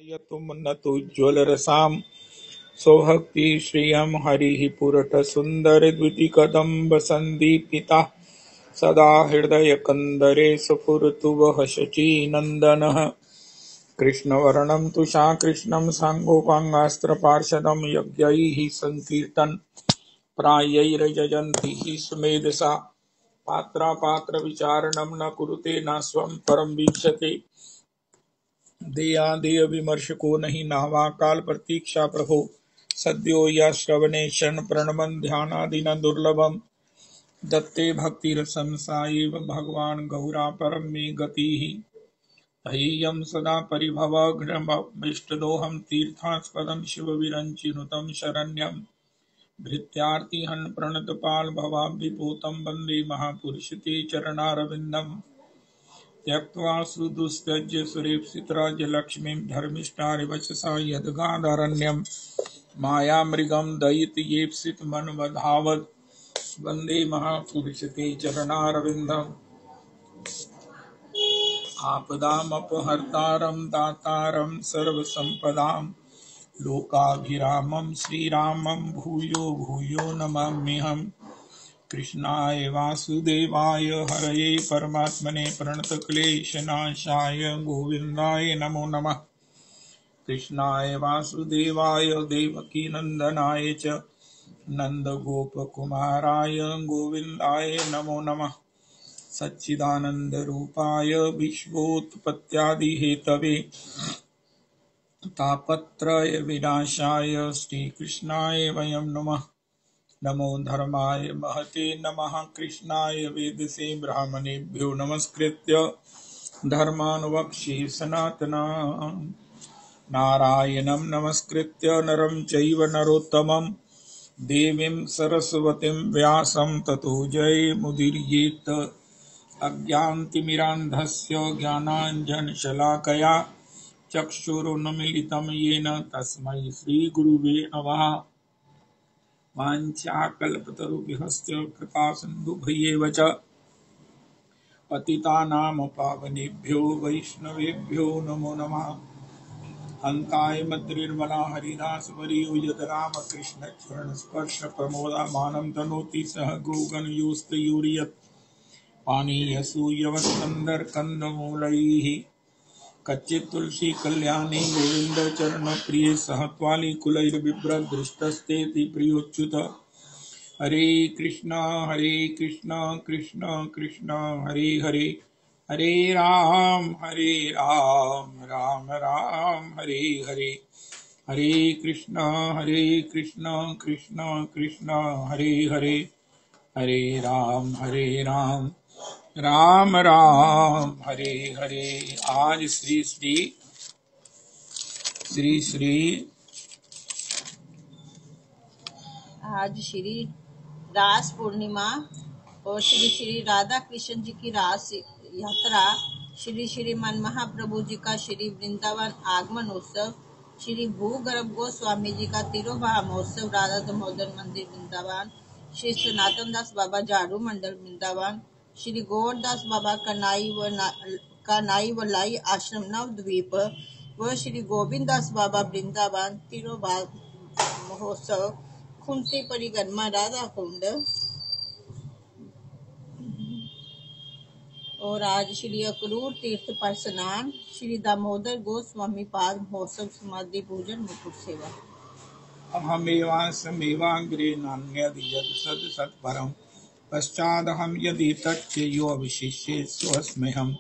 यतुमुन्नतोज्ज्वलरसां सौभक्ति श्रियं हरिः पुरटसुन्दरद्वितिकदम्बसन्दीपितः सदा हृदयकन्दरे स्फुरतु वः शचीनन्दनः। कृष्णवर्णं तुषाकृष्णं साङ्गोपाङ्गास्त्रपार्षदं यज्ञैः सङ्कीर्तन् प्रायैर्यजन्ति हि सुमेधसा। पात्रापात्रविचारणं न कुरुते न स्वं परं वीक्षते। देयादेय विमर्श को नहीं नावा काल प्रतीक्षा प्रभो। सद्यो या श्रवणे क्षण प्रणमन ध्यानादि न दुर्लभम। दत्ते भक्तिरसं सायैव भगवान् गौरा परं मे गतिः। ह्येयं सदा परिभवघ्नमिष्टदोहं तीर्थास्पदं शिवविरञ्चिनुतं शरण्यं। भृत्यार्तिहन् प्रणतपाल भवाब्धिपूतं वन्दे महापुरुष ते चरणारविन्दम्। त्यक्त्वा सुदुस्त्यज्य सुरेप्सितराज्यलक्ष्मीं धर्मिष्ठारिवचसा यद्गादारण्यं। मायामृगं दयितयेप्सितमनवधावत् वन्दे महापुरुष ते चरणारविन्दम्। आपदामपहर्तारं दातारं सर्वसम्पदां लोकाभिरामं श्रीरामं भूयो भूयो नमाम्यहम्। कृष्णाय वासुदेवाय हरये परमात्मने प्रणतक्लेशनाशाय गोविन्दाय नमो नमः। कृष्णाय वासुदेवाय देवकीनन्दनाय च नन्दगोपकुमाराय गोविन्दाय नमो नमः। सच्चिदानन्दरूपाय विश्वोत्पत्त्यादिहेतवे तापत्रय विनाशाय श्रीकृष्णाय वयं नमः। नमो धर्माय महते नमः। कृष्णाय वेदसे ब्राह्मणेभ्यो नमस्कृत्य धर्मानुवक्ष्ये सनातनान्। नारायणं नमस्कृत्य नरं चैव नरोत्तमं देवीं सरस्वतीं व्यासं ततो जयमुदीरयेत्। अज्ञानतिमिरान्धस्य ज्ञानाञ्जनशलाकया चक्षुरुन्मीलितं येन तस्मै श्रीगुरुवे नमः। वाञ्छाकल्पतरुभ्यश्च कृपासिन्धुभ्येव च पतितानां पावनेभ्यो वैष्णवेभ्यो नमो नमः। हन्ताय मद्निर्मला हरिदासवर्यो यद्रामकृष्णचरणस्पर्शप्रमोदामानं तनोति सह गोगणयोस्त्रयूर्यत् पानीयसूयवस्कन्धर्कन्दमूलैः। कच्चित् तुलसी कल्याणी गोविंद चरण प्रिय सहत्वाली कुलैर्बिभ्रदृष्टस्तेति प्रियोच्युत। हरे कृष्णा कृष्ण कृष्ण हरे हरे हरे राम राम राम हरे हरे। हरे कृष्ण कृष्ण कृष्ण हरे हरे हरे राम राम राम हरे हरे। आज श्री श्री श्री श्री आज श्री रास पूर्णिमा और श्री श्री राधा कृष्ण जी की रास यात्रा, श्री श्री मन महाप्रभु जी का श्री वृंदावन आगमन उत्सव, श्री भूगर्भ गोस्वामी जी का तिरुभाव महोत्सव राधा दामोदर मंदिर वृंदावन, श्री सनातन दास बाबा झाड़ू मंडल वृंदावन, श्री गौरदास बाबा कनाई वलाई आश्रम नवद्वीप व श्री गोविंद दास बाबा वृंदावन तिरुभाव महोत्सव खुंटी परिक्रमा राधा कुंड। और आज श्री अक्रूर तीर्थ पर स्नान, श्री दामोदर गोस्वामी पाद महोत्सव समाधि पूजन मुकुट सेवा। अहमेवास्मेवाग्रे नान्यद् यद् सद् सत्परं पश्चादहं यदि तच्चयो अवशिष्ये स्वस्म्यहं।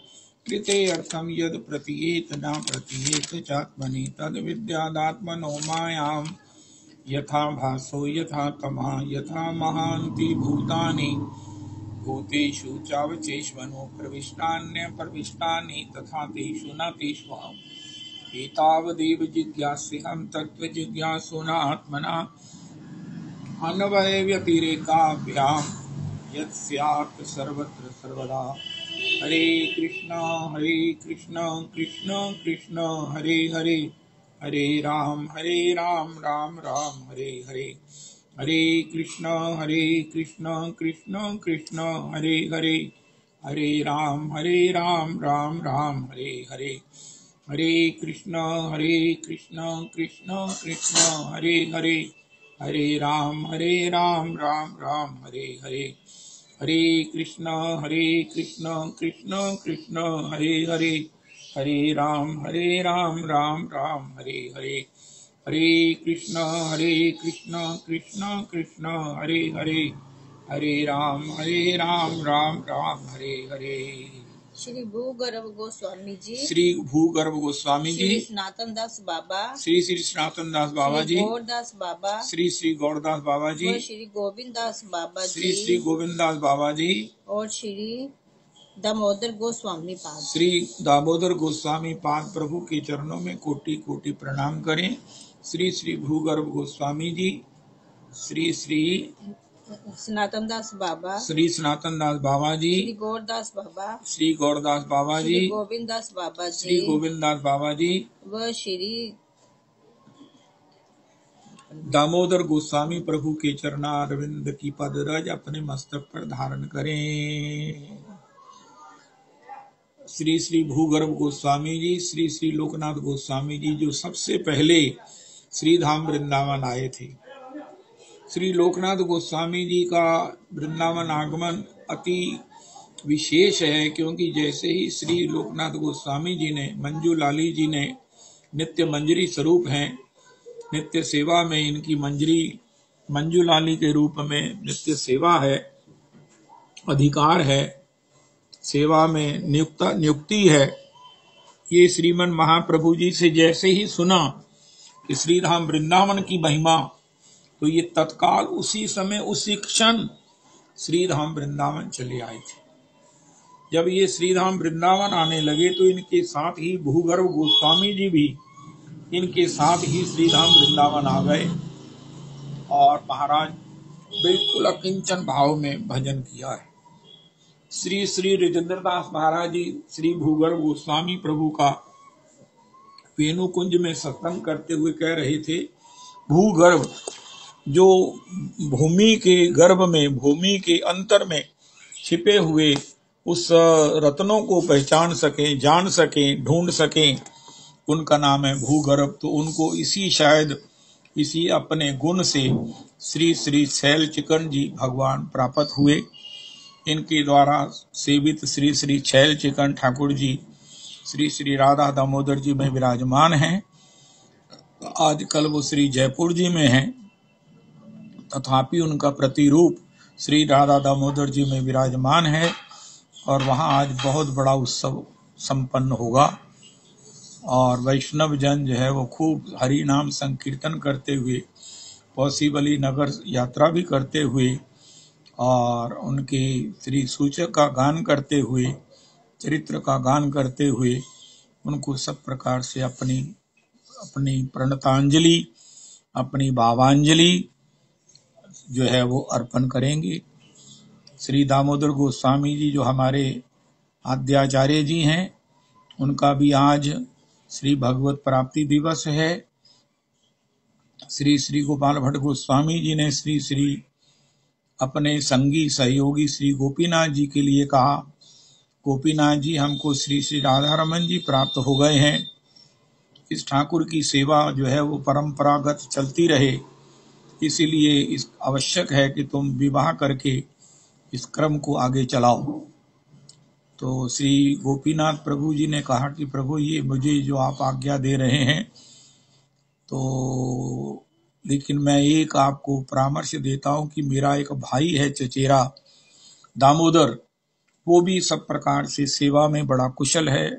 कृते अर्थं यद् प्रतीयेत न प्रतीयेत चात्मनि तद् विद्यादात्मनो मायां। यथा भासो यथा तमः यथा महान्ति भूतानि भूतेषु चावचेष्वनो प्रविष्टान्यप्रविष्टानि तथा तेषु न तेष्वहम्। एतावदेव जिज्ञास्यहं तत्त्वजिज्ञासुनात्मना अन्वयव्यतिरेकाभ्यां यत् स्यात् सर्वत्र सर्वदा। हरे कृष्ण कृष्ण कृष्ण हरे हरे हरे राम राम राम हरे हरे। हरे कृष्ण कृष्ण कृष्ण हरे हरे हरे राम राम राम हरे हरे। हरे कृष्ण कृष्ण कृष्ण हरे हरे, हरे राम राम राम हरे हरे। हरे कृष्ण कृष्ण कृष्ण हरे हरे, हरे राम राम राम हरे हरे। हरे कृष्ण कृष्ण कृष्ण हरे हरे, हरे राम राम राम हरे हरे। श्री भूगर्भ गोस्वामी जी, श्री भूगर्भ गोस्वामी जी, श्री सनातन दास बाबा, श्री सनातन दास बाबा जी, गौरदास बाबा, श्री गौरदास बाबा जी, व श्री गोविंद दास बाबा जी, श्री गोविंद दास बाबा जी, और श्री दामोदर गोस्वामी पाद, श्री दामोदर गोस्वामी पाद प्रभु के चरणों में कोटि कोटि प्रणाम करें। श्री भूगर्भ गोस्वामी जी, श्री सनातन दास बाबा, श्री सनातन दास बाबा जी, श्री गौरदास बाबा, श्री गौरदास बाबा जी, श्री गोविंद दास बाबा जी, श्री गोविंद दास बाबा जी, व श्री दामोदर गोस्वामी प्रभु के चरणारविंद की पदरज अपने मस्तक पर धारण करें। श्री भूगर्भ गोस्वामी जी, श्री लोकनाथ गोस्वामी जी, जो सबसे पहले श्री धाम वृंदावन आए थे। श्री लोकनाथ गोस्वामी जी का वृंदावन आगमन अति विशेष है, क्योंकि जैसे ही श्री लोकनाथ गोस्वामी जी ने, मंजू लाली जी ने नित्य मंजरी स्वरूप हैं, नित्य सेवा में इनकी मंजरी मंजू लाली के रूप में नित्य सेवा है, अधिकार है, सेवा में नियुक्ति है। ये श्रीमन महाप्रभु जी से जैसे ही सुना कि श्रीधाम वृंदावन की महिमा, तो ये तत्काल उसी समय उसी क्षण श्रीधाम वृंदावन चले आए थे। जब ये श्रीधाम वृंदावन आने लगे तो इनके साथ ही भूगर्भ गोस्वामी जी भी इनके साथ ही श्रीधाम वृंदावन आ गए और महाराज बिल्कुल अकिंचन भाव में भजन किया है। श्री राजेंद्र दास महाराज जी श्री भूगर्भ गोस्वामी प्रभु का वेणु कुंज में सत्संग करते हुए कह रहे थे, भूगर्भ जो भूमि के गर्भ में, भूमि के अंतर में छिपे हुए उस रत्नों को पहचान सकें, जान सकें, ढूंढ सकें, उनका नाम है भूगर्भ। तो उनको इसी अपने गुण से श्री शैल चिकन जी भगवान प्राप्त हुए। इनके द्वारा सेवित श्री शैल चिकन ठाकुर जी श्री राधा दामोदर जी में विराजमान हैं। आजकल वो श्री जयपुर जी में हैं, तथापि उनका प्रतिरूप श्री राधा दामोदर जी में विराजमान है और वहां आज बहुत बड़ा उत्सव संपन्न होगा। और वैष्णव जन जो है वो खूब हरि नाम संकीर्तन करते हुए, पौसीवली नगर यात्रा भी करते हुए और उनके श्री सूचक का गान करते हुए, चरित्र का गान करते हुए उनको सब प्रकार से अपनी प्रणतांजलि, अपनी भावांजलि जो है वो अर्पण करेंगे। श्री दामोदर गोस्वामी जी जो हमारे आद्याचार्य जी हैं, उनका भी आज श्री भगवत प्राप्ति दिवस है। श्री गोपाल भट्ट गोस्वामी जी ने श्री अपने संगी सहयोगी श्री गोपीनाथ जी के लिए कहा, गोपीनाथ जी हमको श्री राधा रमन जी प्राप्त हो गए हैं, इस ठाकुर की सेवा जो है वो परंपरागत चलती रहे, इसीलिए इस आवश्यक है कि तुम विवाह करके इस क्रम को आगे चलाओ। तो श्री गोपीनाथ प्रभु जी ने कहा कि प्रभु ये मुझे जो आप आज्ञा दे रहे हैं, तो लेकिन मैं एक आपको परामर्श देता हूं कि मेरा एक भाई है चचेरा दामोदर, वो भी सब प्रकार से सेवा में बड़ा कुशल है,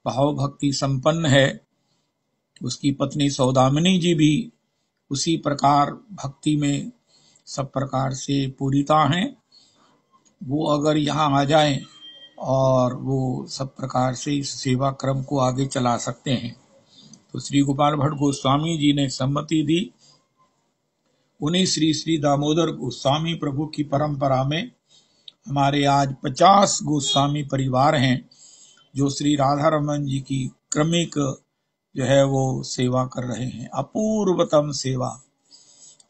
भाव भक्ति संपन्न है। उसकी पत्नी सौदामिनी जी भी उसी प्रकार भक्ति में सब प्रकार से पूरिता हैं। वो अगर यहाँ आ जाएं और वो सब प्रकार से इस सेवा क्रम को आगे चला सकते हैं। तो श्री गोपाल भट्ट गोस्वामी जी ने सम्मति दी। उन्हीं श्री दामोदर गोस्वामी प्रभु की परंपरा में हमारे आज 50 गोस्वामी परिवार हैं जो श्री राधा रमन जी की क्रमिक जो है वो सेवा कर रहे हैं। अपूर्वतम सेवा,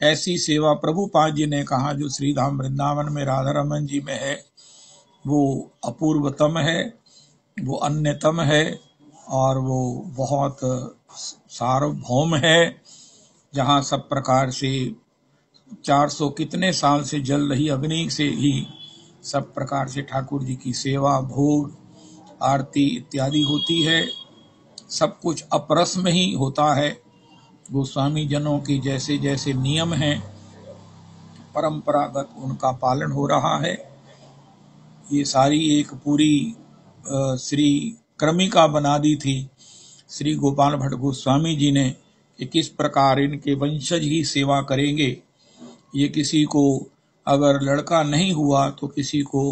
ऐसी सेवा प्रभुपाद जी ने कहा जो श्री धाम वृंदावन में राधा रमन जी में है वो अपूर्वतम है, वो अन्यतम है, और वो बहुत सार्वभौम है, जहाँ सब प्रकार से 400 कितने साल से जल रही अग्नि से ही सब प्रकार से ठाकुर जी की सेवा, भोग, आरती इत्यादि होती है। सब अपरस अपरस्म ही होता है। गोस्वामी जनों के जैसे जैसे नियम हैं, परंपरागत उनका पालन हो रहा है। ये सारी एक पूरी श्री क्रमिका बना दी थी श्री गोपाल भट्ट गोस्वामी जी ने कि किस प्रकार इनके वंशज ही सेवा करेंगे। ये किसी को अगर लड़का नहीं हुआ तो किसी को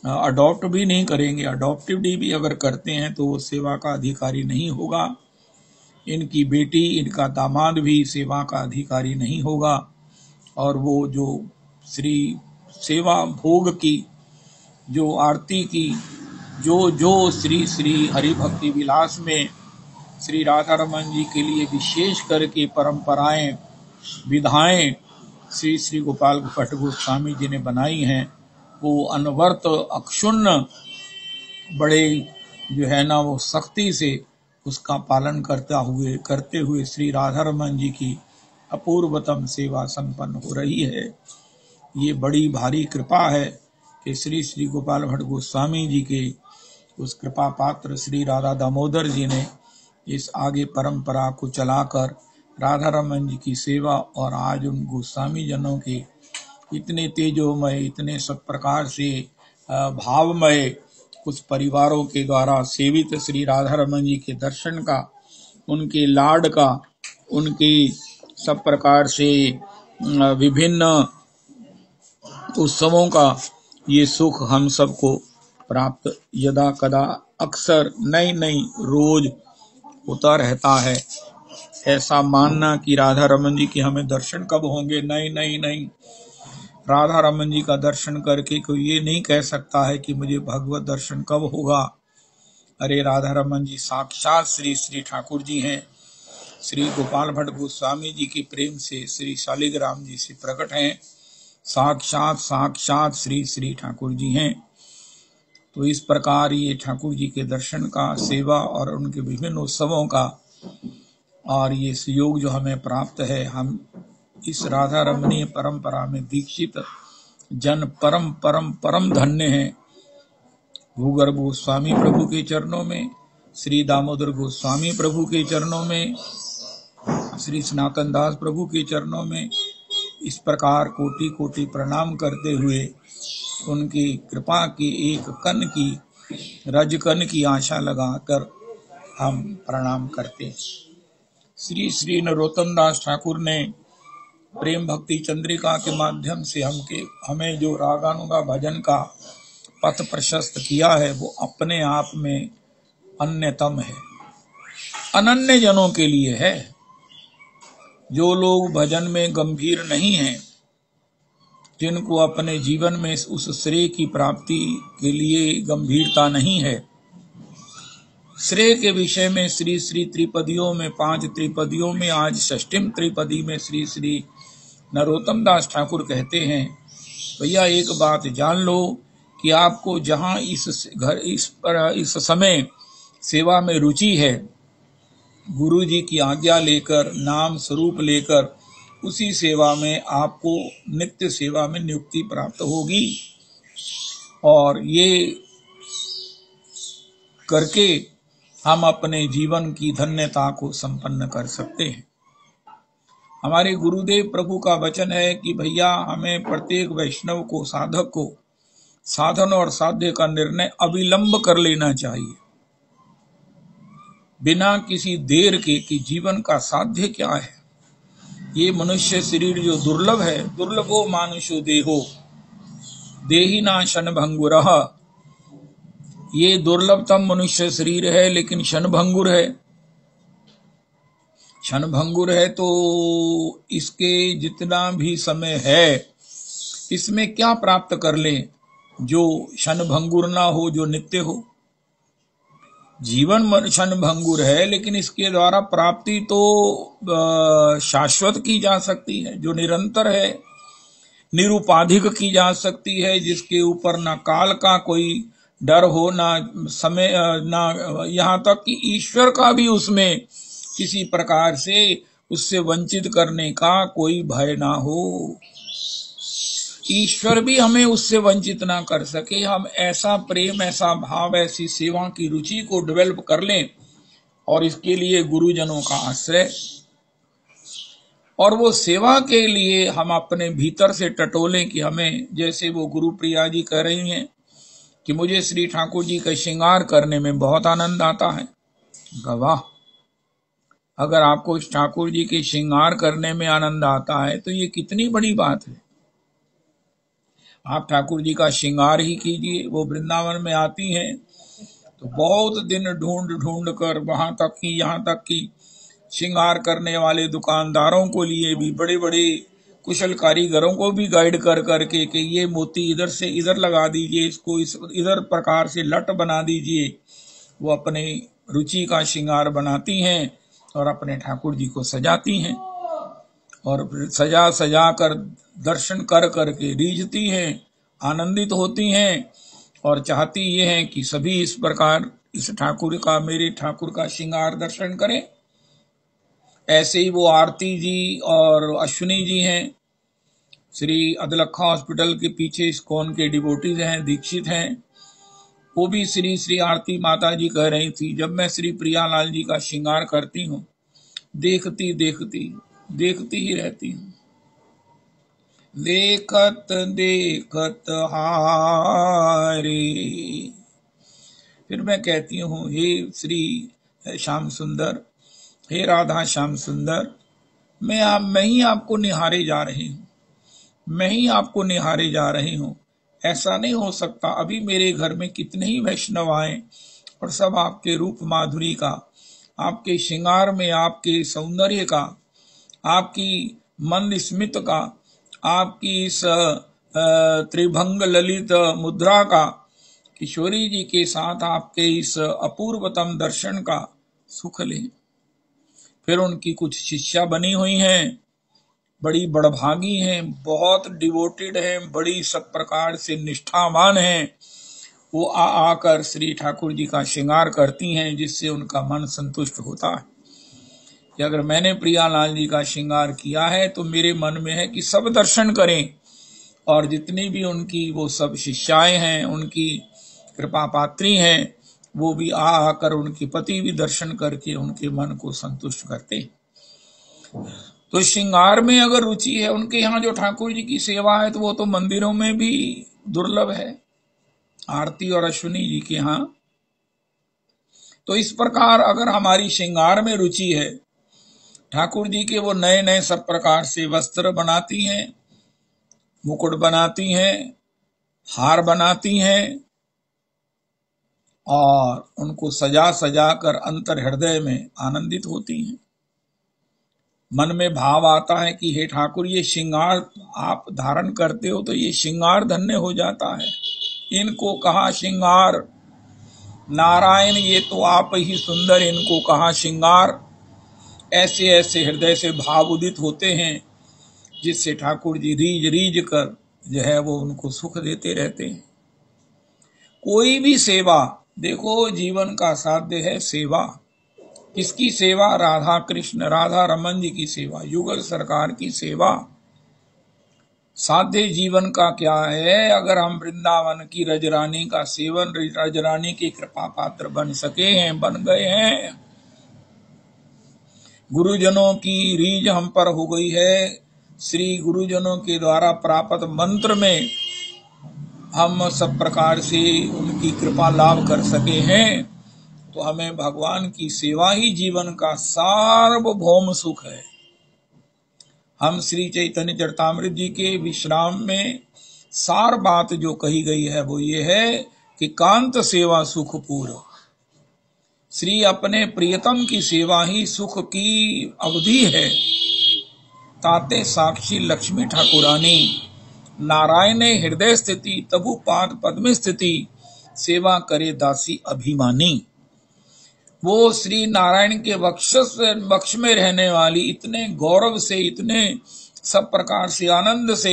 अडॉप्ट भी नहीं करेंगे, अडॉप्टिव भी अगर करते हैं तो वो सेवा का अधिकारी नहीं होगा। इनकी बेटी, इनका दामाद भी सेवा का अधिकारी नहीं होगा। और वो जो श्री सेवा भोग की, जो आरती की, जो श्री श्री हरि भक्ति विलास में श्री राधा रमन जी के लिए विशेष करके परंपराएं, विधाएं श्री श्री गोपाल भट्ट गोस्वामी जी ने बनाई हैं, वो अनवर्त अक्षुण्ण बड़े जो है ना वो सख्ती से उसका पालन करते हुए श्री राधा रमन जी की अपूर्वतम सेवा संपन्न हो रही है। ये बड़ी भारी कृपा है कि श्री श्री गोपाल भट्ट गोस्वामी जी के उस कृपा पात्र श्री राधा दामोदर जी ने इस आगे परंपरा को चलाकर राधा रमन जी की सेवा और आज उन गोस्वामी जनों के इतने तेजोमय, इतने सब प्रकार से भावमय कुछ परिवारों के द्वारा सेवित श्री राधा रमन जी के दर्शन का, उनके लाड का, उनके सब प्रकार से विभिन्न उत्सवों का ये सुख हम सबको प्राप्त यदा कदा अक्सर नई नई रोज होता रहता है। ऐसा मानना कि राधा रमन जी के हमें दर्शन कब होंगे, नहीं। राधा रमन जी का दर्शन करके कोई ये नहीं कह सकता है कि मुझे भगवत दर्शन कब होगा। अरे राधा रमन जी साक्षात श्री श्री ठाकुर जी हैं। श्री गोपाल भट्ट गोस्वामी जी के प्रेम से श्री शालिग्राम जी से प्रकट हैं। साक्षात श्री श्री ठाकुर जी हैं। तो इस प्रकार ये ठाकुर जी के दर्शन का, सेवा और उनके विभिन्न उत्सवों का और ये सुयोग जो हमें प्राप्त है, हम इस राधा रमणीय परंपरा में दीक्षित जन परम परम परम धन्य हैं। भूगर्भ गोस्वामी प्रभु के चरणों में, श्री दामोदर गोस्वामी प्रभु के चरणों में, श्री सनातन दास प्रभु के चरणों में इस प्रकार कोटि कोटि प्रणाम करते हुए उनकी कृपा की एक कण की, रजकण की आशा लगाकर हम प्रणाम करते हैं। श्री श्री नरोत्तम दास ठाकुर ने प्रेम भक्ति चंद्रिका के माध्यम से हमें जो रागानुगा भजन का पथ प्रशस्त किया है, वो अपने आप में अन्यतम है, अनन्य जनों के लिए है। जो लोग भजन में गंभीर नहीं हैं, जिनको अपने जीवन में उस श्रेय की प्राप्ति के लिए गंभीरता नहीं है, श्रेय के विषय में श्री श्री त्रिपदियों में, 5 त्रिपदियों में आज षष्ठीम त्रिपदी में श्री श्री नरोत्तम दास ठाकुर कहते हैं, भैया एक बात जान लो कि आपको जहां इस समय सेवा में रुचि है, गुरु जी की आज्ञा लेकर, नाम स्वरूप लेकर, उसी सेवा में आपको नित्य सेवा में नियुक्ति प्राप्त होगी। और ये करके हम अपने जीवन की धन्यता को संपन्न कर सकते हैं। हमारे गुरुदेव प्रभु का वचन है कि भैया हमें प्रत्येक वैष्णव को, साधक को साधन और साध्य का निर्णय अविलंब कर लेना चाहिए, बिना किसी देर के कि जीवन का साध्य क्या है। ये मनुष्य शरीर जो दुर्लभ है, दुर्लभो मानुषो देहो देहि ना क्षणभंगुरः, ये दुर्लभतम मनुष्य शरीर है लेकिन क्षणभंगुर है। क्षणभंगुर है तो इसके जितना भी समय है, इसमें क्या प्राप्त कर ले जो क्षणभंगुर ना हो, जो नित्य हो। जीवन क्षणभंगुर है लेकिन इसके द्वारा प्राप्ति तो शाश्वत की जा सकती है, जो निरंतर है, निरुपाधिक की जा सकती है, जिसके ऊपर ना काल का कोई डर हो, ना समय, ना यहाँ तक कि ईश्वर का भी उसमें किसी प्रकार से उससे वंचित करने का कोई भय ना हो। ईश्वर भी हमें उससे वंचित ना कर सके। हम ऐसा प्रेम, ऐसा भाव, ऐसी सेवा की रुचि को डेवलप कर लें, और इसके लिए गुरुजनों का आश्रय, और वो सेवा के लिए हम अपने भीतर से टटोलें कि हमें, जैसे वो गुरु प्रिया जी कह रही हैं कि मुझे श्री ठाकुर जी का श्रृंगार करने में बहुत आनंद आता है। वाह, अगर आपको इस ठाकुर जी के श्रृंगार करने में आनंद आता है तो ये कितनी बड़ी बात है। आप ठाकुर जी का श्रृंगार ही कीजिए। वो वृंदावन में आती हैं तो बहुत दिन ढूंढ ढूंढ कर वहां तक कि, यहाँ तक कि श्रृंगार करने वाले दुकानदारों को लिए भी, बड़े बड़े कुशल कारीगरों को भी गाइड कर करके कि ये मोती इधर से इधर लगा दीजिए, इसको इधर प्रकार से लट बना दीजिए। वो अपने रुचि का श्रृंगार बनाती हैं और अपने ठाकुर जी को सजाती हैं, और सजा सजा कर दर्शन कर करके रीझती हैं, आनंदित होती हैं, और चाहती ये हैं कि सभी इस प्रकार इस ठाकुर का, मेरे ठाकुर का श्रृंगार दर्शन करें। ऐसे ही वो आरती जी और अश्विनी जी हैं, श्री अदलखा हॉस्पिटल के पीछे इस्कॉन के डिवोटीज हैं, दीक्षित हैं। वो भी श्री आरती माता जी कह रही थी, जब मैं श्री प्रियालाल जी का श्रृंगार करती हूँ, देखती देखती देखती ही रहती हूँ, देखत देखत हारे। फिर मैं कहती हूँ, हे श्री श्याम सुंदर, हे राधा श्याम सुंदर, मैं ही आपको निहारे जा रही हूँ, मैं ही आपको निहारे जा रही हूँ। ऐसा नहीं हो सकता। अभी मेरे घर में कितने ही वैष्णव आए और सब आपके रूप माधुरी का, आपके श्रृंगार में, आपके सौंदर्य का, आपकी मंद स्मित का, आपकी इस त्रिभंग ललित मुद्रा का, किशोरी जी के साथ आपके इस अपूर्वतम दर्शन का सुख लें। फिर उनकी कुछ शिष्या बनी हुई हैं, बड़ी बड़भागी हैं, बहुत डिवोटेड हैं, बड़ी सब प्रकार से निष्ठावान हैं। वो आकर श्री ठाकुर जी का श्रृंगार करती हैं, जिससे उनका मन संतुष्ट होता है कि अगर मैंने प्रियालाल जी का श्रृंगार किया है तो मेरे मन में है कि सब दर्शन करें, और जितनी भी उनकी वो सब शिष्याएं हैं, उनकी कृपा पात्री हैं, वो भी आकर उनके पति भी दर्शन करके उनके मन को संतुष्ट करते। तो श्रृंगार में अगर रुचि है, उनके यहाँ जो ठाकुर जी की सेवा है, तो वो तो मंदिरों में भी दुर्लभ है, आरती और अश्विनी जी के यहाँ। तो इस प्रकार अगर हमारी श्रृंगार में रुचि है, ठाकुर जी के वो नए नए सब प्रकार से वस्त्र बनाती हैं, मुकुट बनाती हैं, हार बनाती हैं, और उनको सजा सजा कर अंतर हृदय में आनंदित होती हैं। मन में भाव आता है कि हे ठाकुर, ये श्रृंगार आप धारण करते हो तो ये श्रृंगार धन्य हो जाता है। इनको कहा श्रृंगार, नारायण ये तो आप ही सुंदर, इनको कहा श्रृंगार। ऐसे ऐसे हृदय से भाव उदित होते हैं, जिससे ठाकुर जी रीझ रीझ कर जो है वो उनको सुख देते रहते हैं। कोई भी सेवा, देखो जीवन का साध्य है सेवा। किसकी सेवा? राधा कृष्ण, राधा रमन जी की सेवा, युगल सरकार की सेवा। साध्य जीवन का क्या है? अगर हम वृंदावन की रजरानी का सेवन, रजरानी की कृपा पात्र बन सके हैं, बन गए हैं, गुरुजनों की रीझ हम पर हो गई है, श्री गुरुजनों के द्वारा प्राप्त मंत्र में हम सब प्रकार से उनकी कृपा लाभ कर सके हैं, तो हमें भगवान की सेवा ही जीवन का सार्वभौम सुख है। हम श्री चैतन्य चरितामृत जी के विश्राम में सार बात जो कही गई है वो ये है कि कांत सेवा सुख पूर्व। श्री अपने प्रियतम की सेवा ही सुख की अवधि है। ताते साक्षी लक्ष्मी ठाकुरानी, नारायण हृदय स्थिति तबु पाद पद्म स्थिति, सेवा करे दासी अभिमानी। वो श्री नारायण के वक्ष में रहने वाली इतने गौरव से, इतने सब प्रकार से आनंद से,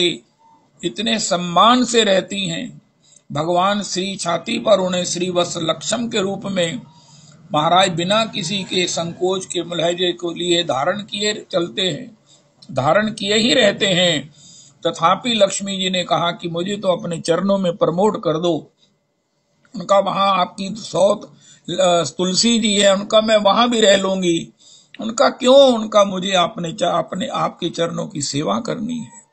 इतने सम्मान से रहती हैं, भगवान श्री छाती पर उन्हें श्री वत्स लक्ष्म के रूप में महाराज बिना किसी के संकोच के मुलहजे को लिए धारण किए चलते हैं, धारण किए ही रहते हैं। तथापि लक्ष्मी जी ने कहा कि मुझे तो अपने चरणों में प्रमोट कर दो। उनका वहां आपकी सौत तुलसी जी है, उनका मैं वहां भी रह लूंगी। उनका क्यों, उनका मुझे अपने आपके चरणों की सेवा करनी है।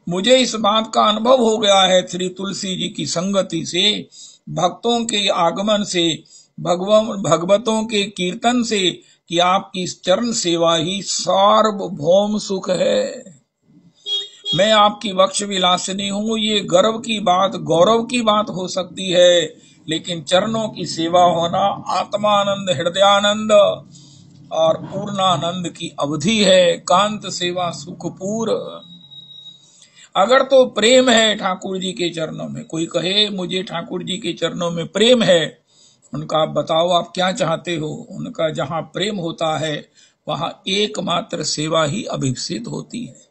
मुझे इस बात का अनुभव हो गया है श्री तुलसी जी की संगति से, भक्तों के आगमन से, भगवतों के कीर्तन से, कि आपकी चरण सेवा ही सार्वभौम सुख है। मैं आपकी वक्ष विलासिनी हूं, ये गर्व की बात, गौरव की बात हो सकती है, लेकिन चरणों की सेवा होना आत्मानंद, हृदयानंद और पूर्णानंद की अवधि है। कांत सेवा सुखपूर। अगर तो प्रेम है ठाकुर जी के चरणों में, कोई कहे मुझे ठाकुर जी के चरणों में प्रेम है, उनका आप बताओ आप क्या चाहते हो। उनका जहां प्रेम होता है वहां एकमात्र सेवा ही अभिप्सित होती है।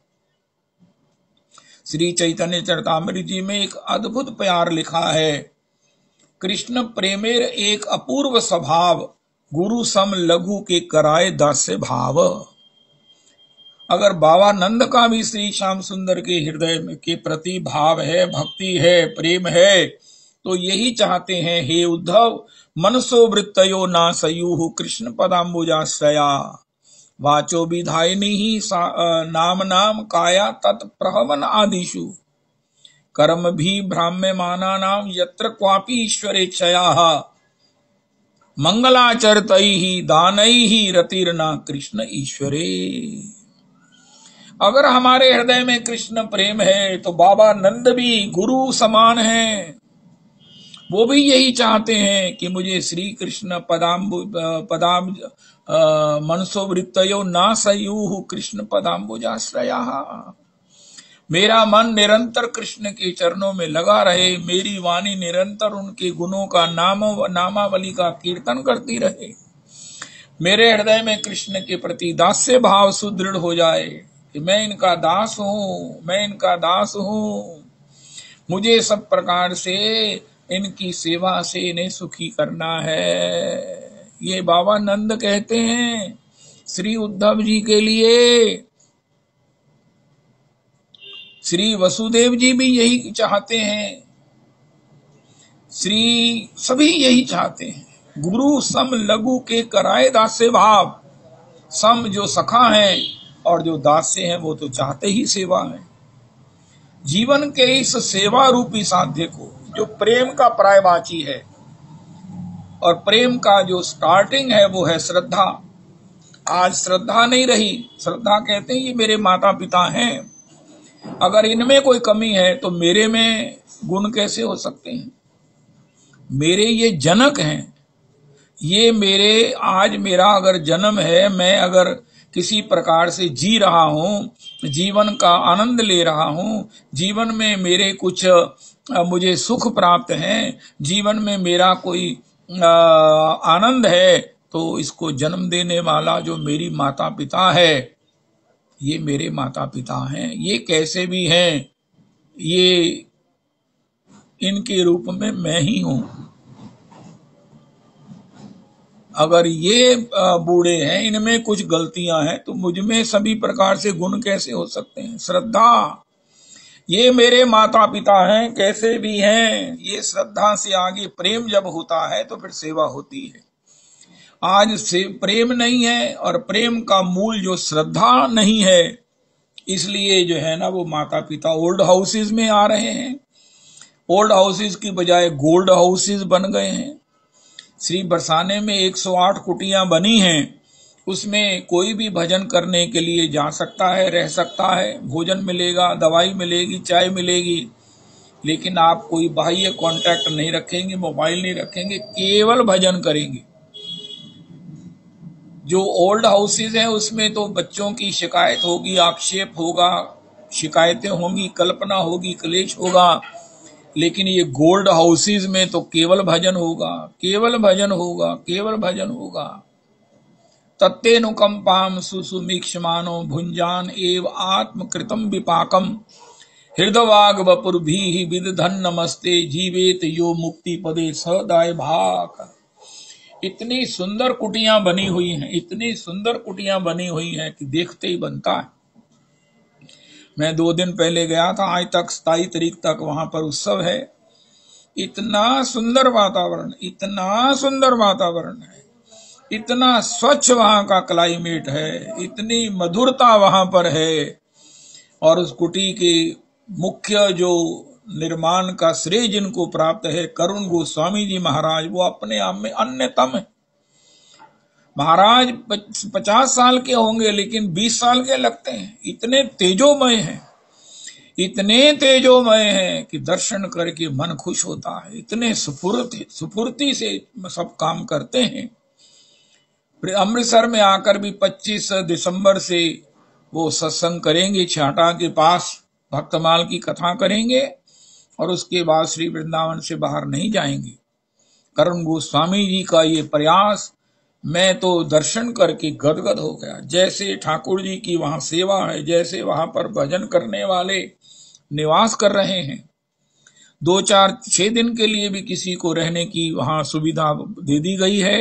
श्री चैतन्य चरितामृत जी में एक अद्भुत प्यार लिखा है, कृष्ण प्रेमेर एक अपूर्व स्वभाव, गुरु सम लघु के कराए दास्य भाव। अगर बाबा नंद का भी श्री श्याम सुंदर के हृदय के प्रति भाव है, भक्ति है, प्रेम है, तो यही चाहते हैं, हे उद्धव, मनसो वृत्तयो ना सयूह कृष्ण पदाम्बुजाश्रया, वाचो विधायिनी ही नाम नाम काया तत्प्रहवन आदिषु, कर्म भी भ्राम्यमाना नाम यत्र क्वापि ईश्वरेच्छयाः, मंगलाचरतैहि दानैहि रतिर्ना कृष्ण ईश्वरे। अगर हमारे हृदय में कृष्ण प्रेम है तो बाबा नंद भी गुरु समान हैं। वो भी यही चाहते हैं कि मुझे श्री कृष्ण पदाम मनसो वृत्तयो ना सयूह कृष्ण पदाम्बुजाश्रया। मेरा मन निरंतर कृष्ण के चरणों में लगा रहे, मेरी वाणी निरंतर उनके गुणों का नामावली का कीर्तन करती रहे, मेरे हृदय में कृष्ण के प्रति दास्य भाव सुदृढ़ हो जाए कि मैं इनका दास हूँ, मैं इनका दास हूँ। मुझे सब प्रकार से इनकी सेवा से इन्हें सुखी करना है। ये बाबा नंद कहते हैं श्री उद्धव जी के लिए। श्री वसुदेव जी भी यही चाहते हैं, श्री सभी यही चाहते हैं, गुरु सम लघु के कराए दास्य भाव। सम जो सखा हैं और जो दास्य हैं वो तो चाहते ही सेवा है। जीवन के इस सेवा रूपी साध्य को, जो प्रेम का पर्यायवाची है और प्रेम का जो स्टार्टिंग है वो है श्रद्धा। आज श्रद्धा नहीं रही। श्रद्धा कहते हैं ये मेरे माता पिता हैं, अगर इनमें कोई कमी है तो मेरे में गुण कैसे हो सकते हैं। मेरे ये जनक हैं, ये मेरे, आज मेरा अगर जन्म है, मैं अगर किसी प्रकार से जी रहा हूं, जीवन का आनंद ले रहा हूं, जीवन में मेरे कुछ मुझे सुख प्राप्त है, जीवन में मेरा कोई आनंद है, तो इसको जन्म देने वाला जो मेरी माता पिता है, ये मेरे माता पिता हैं। ये कैसे भी हैं, ये इनके रूप में मैं ही हूं। अगर ये बूढ़े हैं, इनमें कुछ गलतियां हैं, तो मुझ में सभी प्रकार से गुण कैसे हो सकते हैं। श्रद्धा, ये मेरे माता पिता हैं, कैसे भी हैं। ये श्रद्धा से आगे प्रेम जब होता है तो फिर सेवा होती है। आज से प्रेम नहीं है और प्रेम का मूल जो श्रद्धा नहीं है, इसलिए जो है ना वो माता पिता ओल्ड हाउसेज में आ रहे हैं। ओल्ड हाउसेज की बजाय गोल्ड हाउसेज बन गए हैं। श्री बरसाने में 108 कुटियां बनी हैं, उसमें कोई भी भजन करने के लिए जा सकता है, रह सकता है, भोजन मिलेगा, दवाई मिलेगी, चाय मिलेगी, लेकिन आप कोई बाह्य कांटेक्ट नहीं रखेंगे, मोबाइल नहीं रखेंगे, केवल भजन करेंगे। जो ओल्ड हाउसेज हैं उसमें तो बच्चों की शिकायत होगी, आक्षेप होगा, शिकायतें होंगी, कल्पना होगी, क्लेश होगा, लेकिन ये गोल्ड हाउसेज में तो केवल भजन होगा, केवल भजन होगा, केवल भजन होगा। तत्तेनुकंपाम सुसुमीक्षमानो भुंजान एव आत्मकृतम विपाकम। हृदवाग वपुर भी विदधन नमस्ते जीवेत यो मुक्ति पदे सदाय भाग। इतनी सुंदर कुटियां बनी हुई हैं, इतनी सुंदर कुटियां बनी हुई हैं कि देखते ही बनता है। मैं 2 दिन पहले गया था, आज तक 27 तारीख तक वहां पर उत्सव है। इतना सुंदर वातावरण, इतना सुंदर वातावरण है, इतना स्वच्छ वहां का क्लाइमेट है, इतनी मधुरता वहां पर है। और उस कुटी के मुख्य जो निर्माण का श्रेय जिनको प्राप्त है, करुण गोस्वामी जी महाराज, वो अपने आप में अन्यतम है। महाराज 50 साल के होंगे लेकिन 20 साल के लगते हैं। इतने तेजोमय हैं, इतने तेजोमय हैं कि दर्शन करके मन खुश होता है। इतने सुफुर्ती से सब काम करते हैं। अमृतसर में आकर भी 25 दिसंबर से वो सत्संग करेंगे, छाटा के पास भक्तमाल की कथा करेंगे और उसके बाद श्री वृंदावन से बाहर नहीं जाएंगे। करुण गोस्वामी जी का ये प्रयास, मैं तो दर्शन करके गदगद हो गया। जैसे ठाकुर जी की वहां सेवा है, जैसे वहां पर भजन करने वाले निवास कर रहे हैं। 2, 4, 6 दिन के लिए भी किसी को रहने की वहां सुविधा दे दी गई है।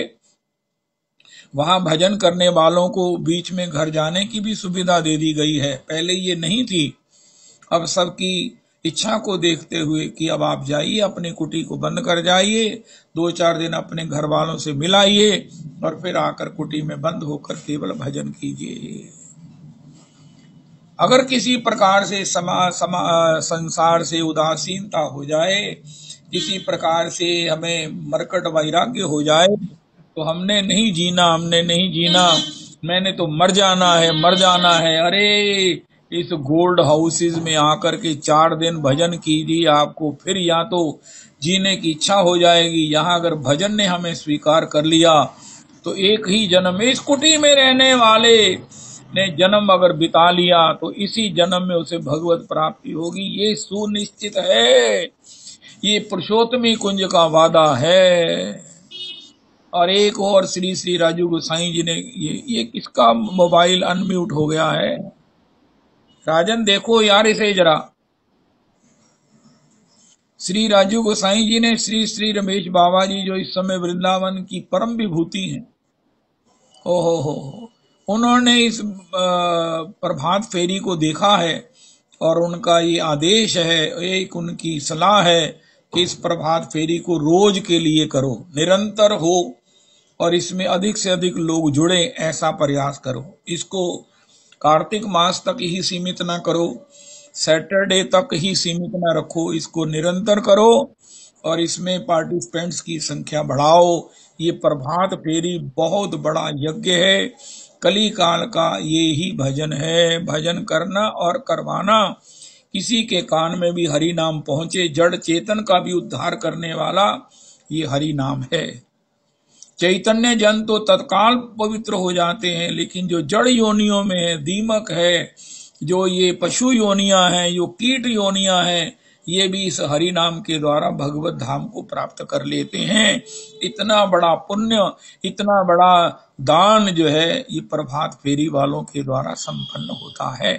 वहां भजन करने वालों को बीच में घर जाने की भी सुविधा दे दी गई है। पहले ये नहीं थी। अब सबकी इच्छा को देखते हुए कि अब आप जाइए, अपनी कुटी को बंद कर जाइए, 2-4 दिन अपने घर वालों से मिलाइए और फिर आकर कुटी में बंद होकर केवल भजन कीजिए। अगर किसी प्रकार से संसार से उदासीनता हो जाए, किसी प्रकार से हमें मरकट वैराग्य हो जाए, तो हमने नहीं जीना, हमने नहीं जीना, मैंने तो मर जाना है, मर जाना है। अरे इस गोल्ड हाउसेज में आकर के 4 दिन भजन कीजिए, आपको फिर या तो जीने की इच्छा हो जाएगी। यहाँ अगर भजन ने हमें स्वीकार कर लिया तो एक ही जन्म, इस कुटी में रहने वाले ने जन्म अगर बिता लिया तो इसी जन्म में उसे भगवत प्राप्ति होगी। ये सुनिश्चित है, ये पुरुषोत्तमी कुंज का वादा है। और एक और श्री श्री राजू गोसाई जी ने, ये किसका मोबाइल अनम्यूट हो गया है? राजन देखो यार इसे जरा। श्री राजू गोसाई जी ने श्री श्री रमेश बाबा जी, जो इस समय वृंदावन की परम विभूति हैं, ओहो, उन्होंने इस प्रभात फेरी को देखा है और उनका ये आदेश है, एक उनकी सलाह है कि इस प्रभात फेरी को रोज के लिए करो, निरंतर हो और इसमें अधिक से अधिक लोग जुड़े, ऐसा प्रयास करो। इसको कार्तिक मास तक ही सीमित ना करो, सैटरडे तक ही सीमित ना रखो, इसको निरंतर करो और इसमें पार्टिसिपेंट्स की संख्या बढ़ाओ। ये प्रभात फेरी बहुत बड़ा यज्ञ है, कली काल का ये ही भजन है। भजन करना और करवाना, किसी के कान में भी हरि नाम पहुंचे, जड़ चेतन का भी उद्धार करने वाला ये हरि नाम है। चैतन्य जन तो तत्काल पवित्र हो जाते हैं, लेकिन जो जड़ योनियों में है, दीमक है, जो ये पशु योनियां हैं, जो कीट योनियां हैं, ये भी इस हरि नाम के द्वारा भगवत धाम को प्राप्त कर लेते हैं। इतना बड़ा पुण्य, इतना बड़ा दान जो है ये प्रभात फेरी वालों के द्वारा संपन्न होता है।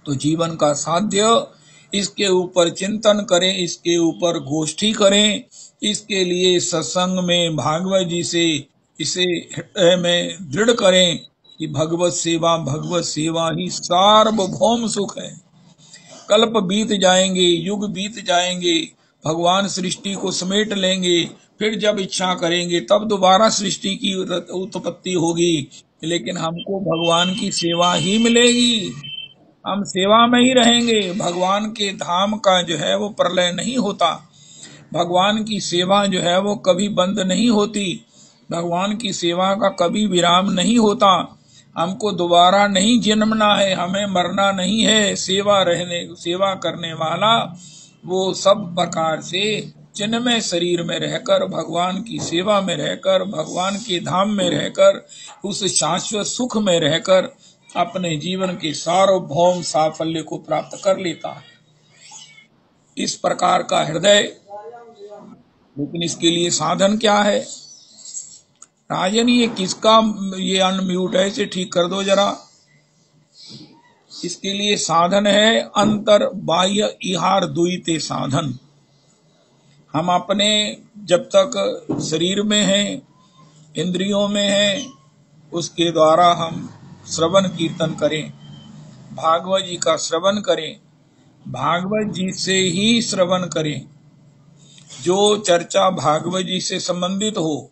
तो जीवन का साध्य, इसके ऊपर चिंतन करें, इसके ऊपर गोष्ठी करें, इसके लिए सत्संग में भागवत जी से इसे हृदय में दृढ़ करें कि भगवत सेवा ही सार्वभौम सुख है। कल्प बीत जाएंगे, युग बीत जाएंगे, भगवान सृष्टि को समेट लेंगे, फिर जब इच्छा करेंगे तब दोबारा सृष्टि की उत्पत्ति होगी, लेकिन हमको भगवान की सेवा ही मिलेगी, हम सेवा में ही रहेंगे। भगवान के धाम का जो है वो प्रलय नहीं होता, भगवान की सेवा जो है वो कभी बंद नहीं होती, भगवान की सेवा का कभी विराम नहीं होता। हमको दोबारा नहीं जन्मना है, हमें मरना नहीं है। सेवा करने वाला वो सब प्रकार से चिन्मय शरीर में रहकर, भगवान की सेवा में रहकर, भगवान के धाम में रहकर, उस शाश्वत सुख में रहकर अपने जीवन के सार्वभौम साफल्य को प्राप्त कर लेता है। इस प्रकार का हृदय, लेकिन इसके लिए साधन क्या है? राजन ये किसका ये अनम्यूट है, इसे ठीक कर दो जरा। इसके लिए साधन है अंतर बाह्य इहार दुईते साधन। हम अपने जब तक शरीर में हैं, इंद्रियों में हैं, उसके द्वारा हम श्रवण कीर्तन करें, भागवत जी का श्रवण करें, भागवत जी से ही श्रवण करें। जो चर्चा भागवत जी से संबंधित हो,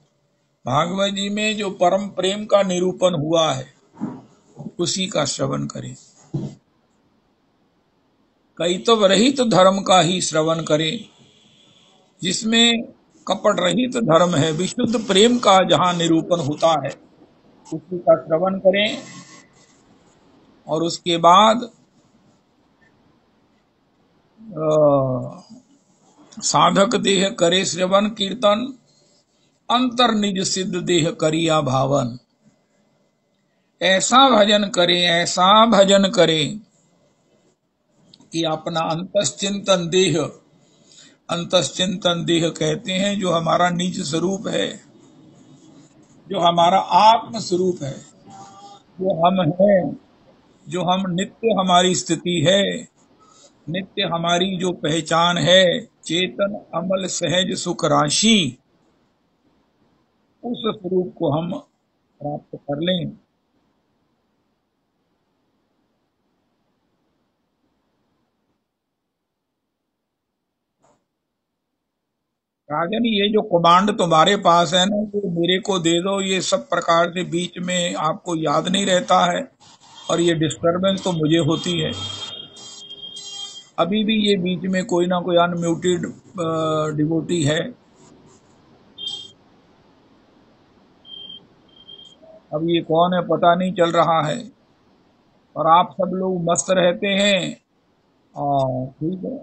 भागवत जी में जो परम प्रेम का निरूपण हुआ है उसी का श्रवण करें। कईतव रहित धर्म का ही श्रवण करें, जिसमें कपट रहित धर्म है, विशुद्ध प्रेम का जहां निरूपण होता है उसी का श्रवण करें। और उसके बाद साधक देह करे श्रवण कीर्तन, अंतर निज सिद्ध देह करिया भावन। ऐसा भजन करें, ऐसा भजन करें कि अपना अंतश्चिंतन देह, अंतश्चिंतन देह कहते हैं जो हमारा निज स्वरूप है, जो हमारा आत्म स्वरूप है, जो हम हैं, जो हम नित्य हमारी स्थिति है, नित्य हमारी जो पहचान है, चेतन अमल सहज सुख राशि, उस स्वरूप को हम प्राप्त कर लें। राजन, ये जो कमांड तुम्हारे पास है ना, वो मेरे को दे दो, ये सब प्रकार से बीच में आपको याद नहीं रहता है और ये डिस्टरबेंस तो मुझे होती है। अभी भी ये बीच में कोई ना कोई अनम्यूटेड डिवोटी है। अब ये कौन है पता नहीं चल रहा है, और आप सब लोग मस्त रहते हैं। ठीक है,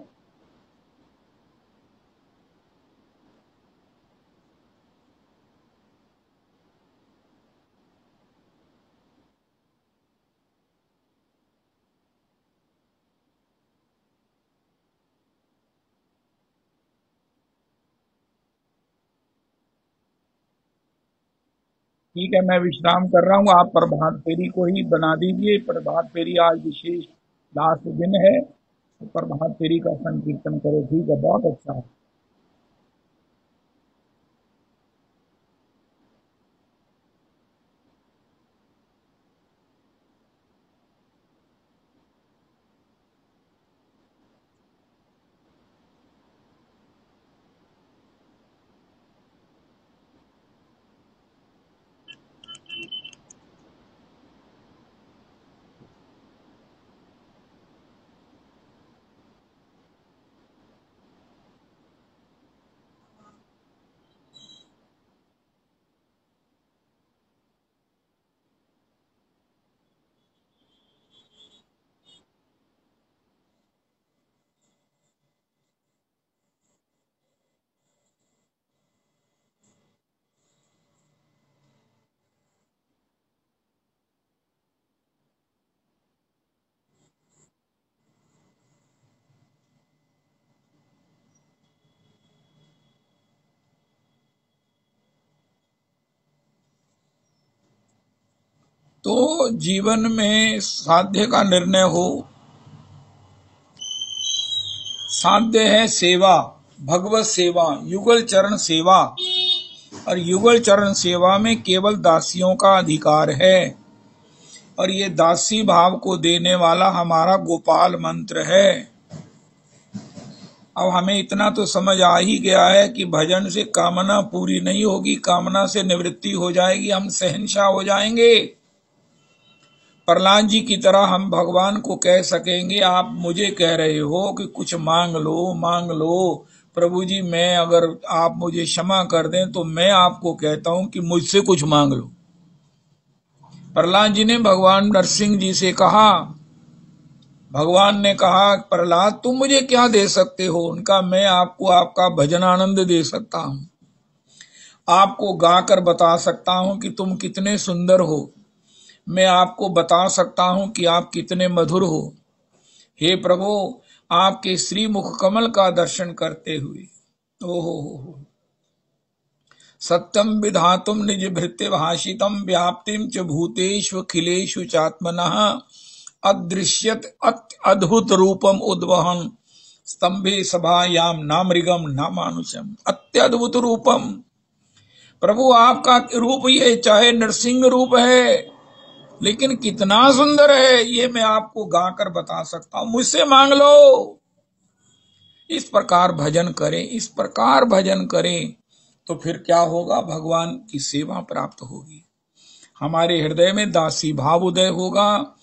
ठीक है, मैं विश्राम कर रहा हूँ। आप प्रभात फेरी को ही बना दीजिए। प्रभात फेरी आज विशेष लास्ट दिन है, तो प्रभात फेरी का संकीर्तन करो। ठीक है, बहुत अच्छा है। तो जीवन में साध्य का निर्णय हो। साध्य है सेवा, भगवत सेवा, युगल चरण सेवा, और युगल चरण सेवा में केवल दासियों का अधिकार है। और ये दासी भाव को देने वाला हमारा गोपाल मंत्र है। अब हमें इतना तो समझ आ ही गया है कि भजन से कामना पूरी नहीं होगी, कामना से निवृत्ति हो जाएगी, हम शहंशाह हो जाएंगे। प्रहलाद जी की तरह हम भगवान को कह सकेंगे, आप मुझे कह रहे हो कि कुछ मांग लो, मांग लो प्रभु जी, मैं अगर आप मुझे क्षमा कर दें तो मैं आपको कहता हूं कि मुझसे कुछ मांग लो। प्रहलाद जी ने भगवान नरसिंह जी से कहा, भगवान ने कहा प्रहलाद तुम मुझे क्या दे सकते हो? उनका मैं आपको आपका भजन आनंद दे सकता हूं, आपको गाकर बता सकता हूं कि तुम कितने सुंदर हो, मैं आपको बता सकता हूं कि आप कितने मधुर हो। हे प्रभु, आपके श्री मुख कमल का दर्शन करते हुए ओहो सत्यम विधातुम निज भृत्य भाषितम व्याप्तिम च भूतेषु खिलेषु चात्मनः अदृश्यत अद्भुत रूपम उद्वहन स्तंभे सभायाम नामृगम नामानुषम। अत्यद्भुत रूपम, प्रभु आपका रूप ये चाहे नरसिंह रूप है, लेकिन कितना सुंदर है ये मैं आपको गाकर बता सकता हूं, मुझसे मांग लो। इस प्रकार भजन करें, इस प्रकार भजन करें तो फिर क्या होगा, भगवान की सेवा प्राप्त होगी। हमारे हृदय में दासी भाव उदय होगा,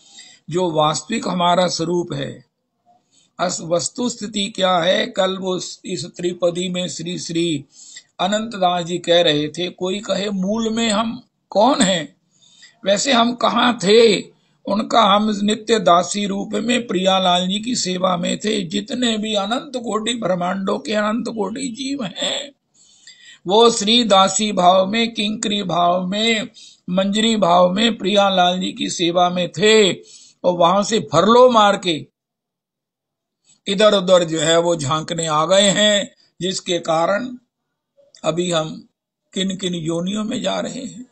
जो वास्तविक हमारा स्वरूप है। वस्तु स्थिति क्या है, कल वो इस त्रिपदी में श्री श्री अनंत दास जी कह रहे थे, कोई कहे मूल में हम कौन हैं, वैसे हम कहाँ थे, उनका हम नित्य दासी रूप में प्रियालाल जी की सेवा में थे। जितने भी अनंत कोटि ब्रह्मांडों के अनंत कोटि जीव हैं, वो श्री दासी भाव में, किंकरी भाव में, मंजरी भाव में प्रियालाल जी की सेवा में थे, और वहां से फरलो मार के इधर उधर जो है वो झांकने आ गए हैं, जिसके कारण अभी हम किन किन योनियों में जा रहे हैं।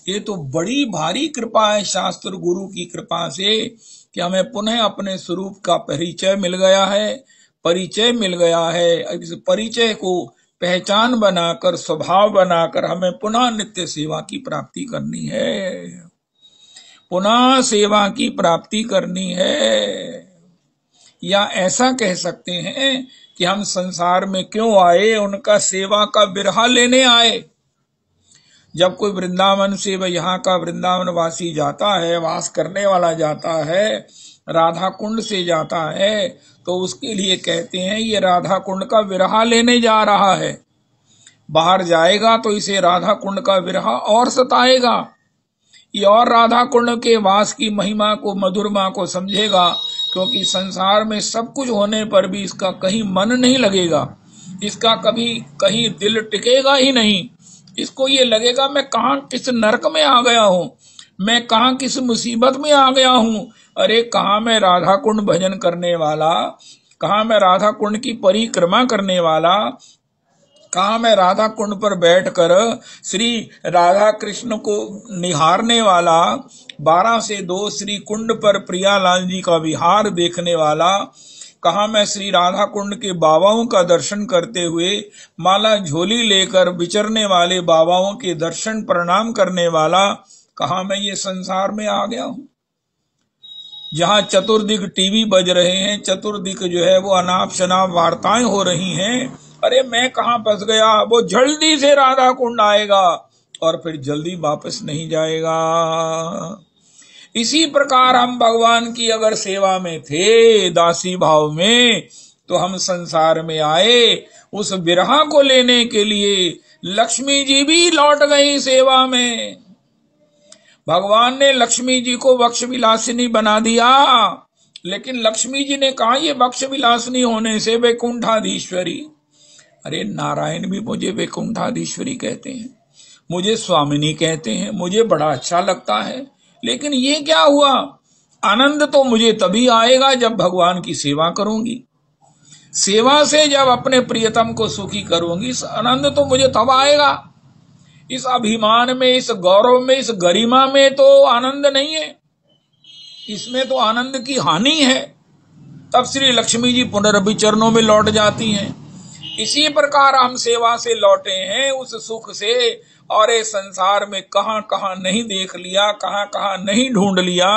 ये तो बड़ी भारी कृपा है शास्त्र गुरु की कृपा से कि हमें पुनः अपने स्वरूप का परिचय मिल गया है, परिचय मिल गया है। इस परिचय को पहचान बनाकर, स्वभाव बनाकर हमें पुनः नित्य सेवा की प्राप्ति करनी है, पुनः सेवा की प्राप्ति करनी है। या ऐसा कह सकते हैं कि हम संसार में क्यों आए, उनका सेवा का बिरहा लेने आए। जब कोई वृंदावन से यहाँ का वृंदावन वासी जाता है, वास करने वाला जाता है, राधा कुंड से जाता है, तो उसके लिए कहते हैं ये राधा कुंड का विरहा लेने जा रहा है। बाहर जाएगा तो इसे राधा कुंड का विरहा और सताएगा, ये और राधा कुंड के वास की महिमा को, मधुरमा को समझेगा, क्योंकि संसार में सब कुछ होने पर भी इसका कहीं मन नहीं लगेगा, इसका कभी कहीं दिल टिकेगा ही नहीं। इसको ये लगेगा मैं कहाँ किस नरक में आ गया हूँ, मैं कहाँ किस मुसीबत में आ गया हूँ। अरे कहाँ मैं राधा कुंड भजन करने वाला, कहाँ मैं राधा कुंड की परिक्रमा करने वाला, कहाँ मैं राधा कुंड पर बैठकर श्री राधा कृष्ण को निहारने वाला, 12 से 2 श्री कुंड पर प्रियालाल जी का विहार देखने वाला, कहाँ मैं श्री राधा कुंड के बाबाओं का दर्शन करते हुए माला झोली लेकर विचरने वाले बाबाओं के दर्शन प्रणाम करने वाला, कहाँ मैं ये संसार में आ गया हूँ, जहाँ चतुर्दिक टीवी बज रहे हैं, चतुर्दिक जो है वो अनाप शनाप वार्ताएं हो रही हैं। अरे मैं कहाँ फंस गया, वो जल्दी से राधा कुंड आएगा और फिर जल्दी वापस नहीं जाएगा। इसी प्रकार हम भगवान की अगर सेवा में थे, दासी भाव में, तो हम संसार में आए उस विरहा को लेने के लिए। लक्ष्मी जी भी लौट गई सेवा में, भगवान ने लक्ष्मी जी को वक्ष विलासिनी बना दिया, लेकिन लक्ष्मी जी ने कहा ये वक्ष विलासिनी होने से वैकुंठाधीश्वरी। अरे नारायण भी मुझे वैकुंठाधीश्वरी कहते हैं, मुझे स्वामिनी कहते हैं, मुझे बड़ा अच्छा लगता है, लेकिन ये क्या हुआ, आनंद तो मुझे तभी आएगा जब भगवान की सेवा करूंगी, सेवा से जब अपने प्रियतम को सुखी करूंगी, इस आनंद तो मुझे तब आएगा। इस अभिमान में, इस गौरव में, इस गरिमा में तो आनंद नहीं है, इसमें तो आनंद की हानि है। तब श्री लक्ष्मी जी पुनरभि चरणों में लौट जाती हैं। इसी प्रकार हम सेवा से लौटे हैं, उस सुख से, और ये संसार में कहां कहां नहीं देख लिया, कहां कहां नहीं ढूंढ लिया,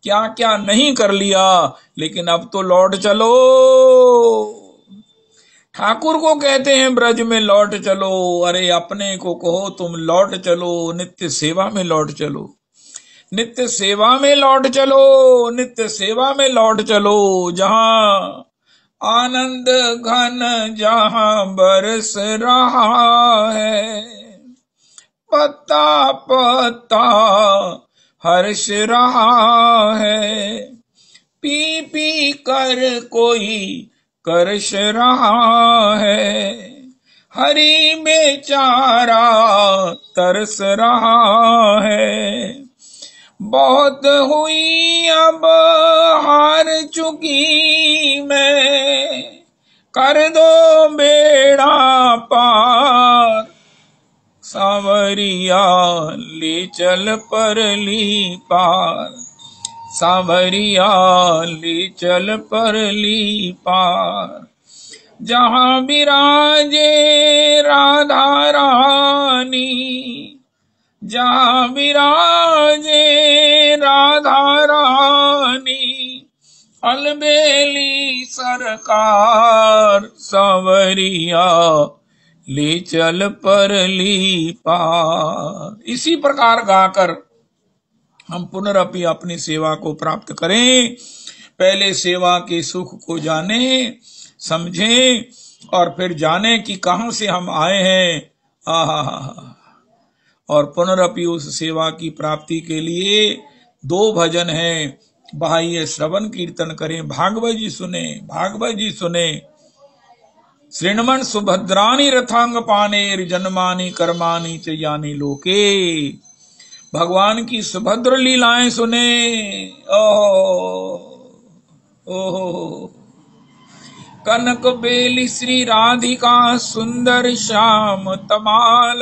क्या क्या नहीं कर लिया, लेकिन अब तो लौट चलो। ठाकुर को कहते हैं ब्रज में लौट चलो, अरे अपने को कहो तुम लौट चलो, नित्य सेवा में लौट चलो, नित्य सेवा में लौट चलो, नित्य सेवा में लौट चलो, जहां आनंद घन जहां बरस रहा है, पत्ता पत्ता हर्ष रहा है, पी पी कर कोई करश रहा है, हरि बेचारा तरस रहा है, बहुत हुई अब हार चुकी मैं, कर दो बेड़ा पार, सांवरिया ले चल परली पार। सावरिया ले चल पर ली पार। जहाँ विराजे राधा रानी, जहाँ विराजे राधा रानी, अलबेली सरकार, सावरिया ले चल पर ली पार। इसी प्रकार गाकर हम पुनरपि अपनी सेवा को प्राप्त करें। पहले सेवा के सुख को जाने समझें और फिर जाने कि कहां से हम आए हैं। और पुनरपि उस सेवा की प्राप्ति के लिए 2 भजन हैं। बाह्य श्रवण कीर्तन करें, भागवत जी सुने, भागवत जी सुने। श्रृणमन सुभद्रानि रथांग पानेर, जन्मानि कर्माणि च यानि लोके। भगवान की सुभद्र लीलाएं सुने। ओहो कनक बेली श्री राधिका, सुंदर श्याम तमाल।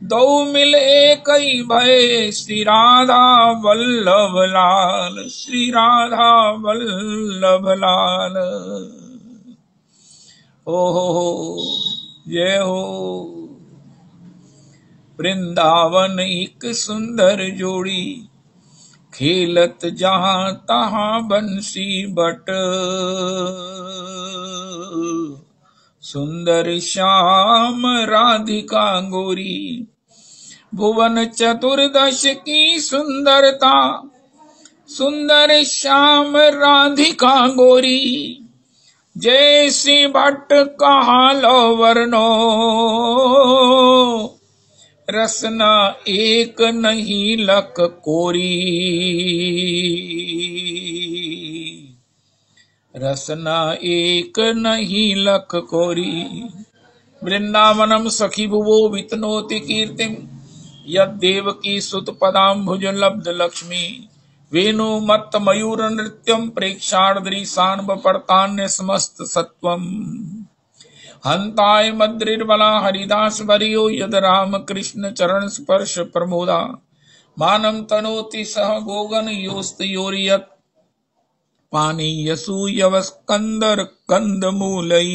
दो मिल एक ही भय, श्री राधा वल्लभ लाल, श्री राधा वल्लभ लाल। ओहो जय हो। वृंदावन एक सुंदर जोड़ी, खेलत जहां तहां बंसी बट। सुंदर श्याम राधिका गोरी, भुवन चतुर्दश की सुंदरता। सुंदर श्याम राधिका गोरी, जैसी भट्ट कहा लो वर्णो। रसना एक नहीं लक कोरी, रसना एक नहीं लक कोरी। वृंदावनम सखी भुवो वितनोति कीर्तिम, यद्देवकी सुत पदाम्भुज लब्ध लक्ष्मी। वेणु मत्त मयूर नृत्यम, प्रेक्षार्द्रीशान बपर्तान्य समस्त सत्वम। हंताय मद्रिर्बला हरिदास वरियो, यद राम कृष्ण चरण स्पर्श प्रमोदा। मानम तनोति सह गोगन योस्त योरियत, पानी यसूयव स्कंदर कंदमूलई।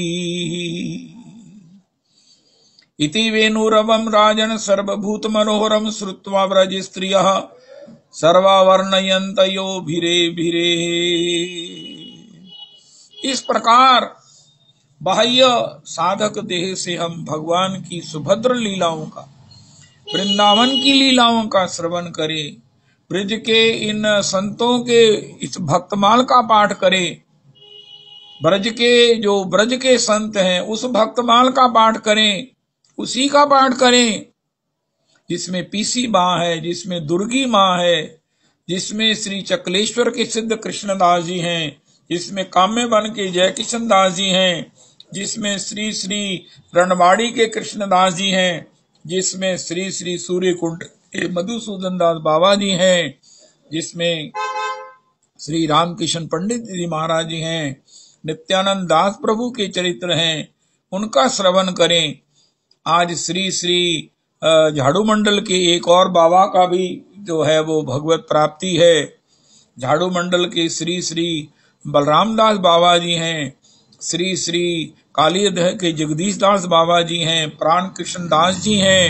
इति वेणुरवं राजन सर्वभूत मनोहरम, श्रुत्वा व्रज स्त्रियः सर्वा वर्णयन्तयो भिरे भिरे। इस प्रकार बाह्य साधक देह से हम भगवान की सुभद्र लीलाओं का, वृंदावन की लीलाओं का श्रवण करें। ब्रज के इन संतों के इस भक्तमाल का पाठ करें। ब्रज के संत हैं उस भक्तमाल का पाठ करें, उसी का पाठ करें जिसमें पीसी माँ है, जिसमें दुर्गी माँ है, जिसमें श्री चकलेश्वर के सिद्ध कृष्णदास जी हैं, जिसमें काम्य वन के जय किशन दास जी हैं, जिसमें श्री श्री रणवाड़ी के कृष्णदास जी हैं, जिसमें श्री श्री सूर्यकुंड के मधुसूदन दास बाबा जी हैं, जिसमें श्री रामकिशन पंडित जी महाराज जी हैं, नित्यानंद दास प्रभु के चरित्र हैं, उनका श्रवण करें। आज श्री श्री झाड़ू मंडल के एक और बाबा का भी जो है वो भगवत प्राप्ति है। झाड़ू मंडल के श्री श्री बलराम दास बाबा जी हैं, श्री श्री कालियदह के जगदीश दास बाबा जी हैं, प्राण कृष्ण दास जी हैं।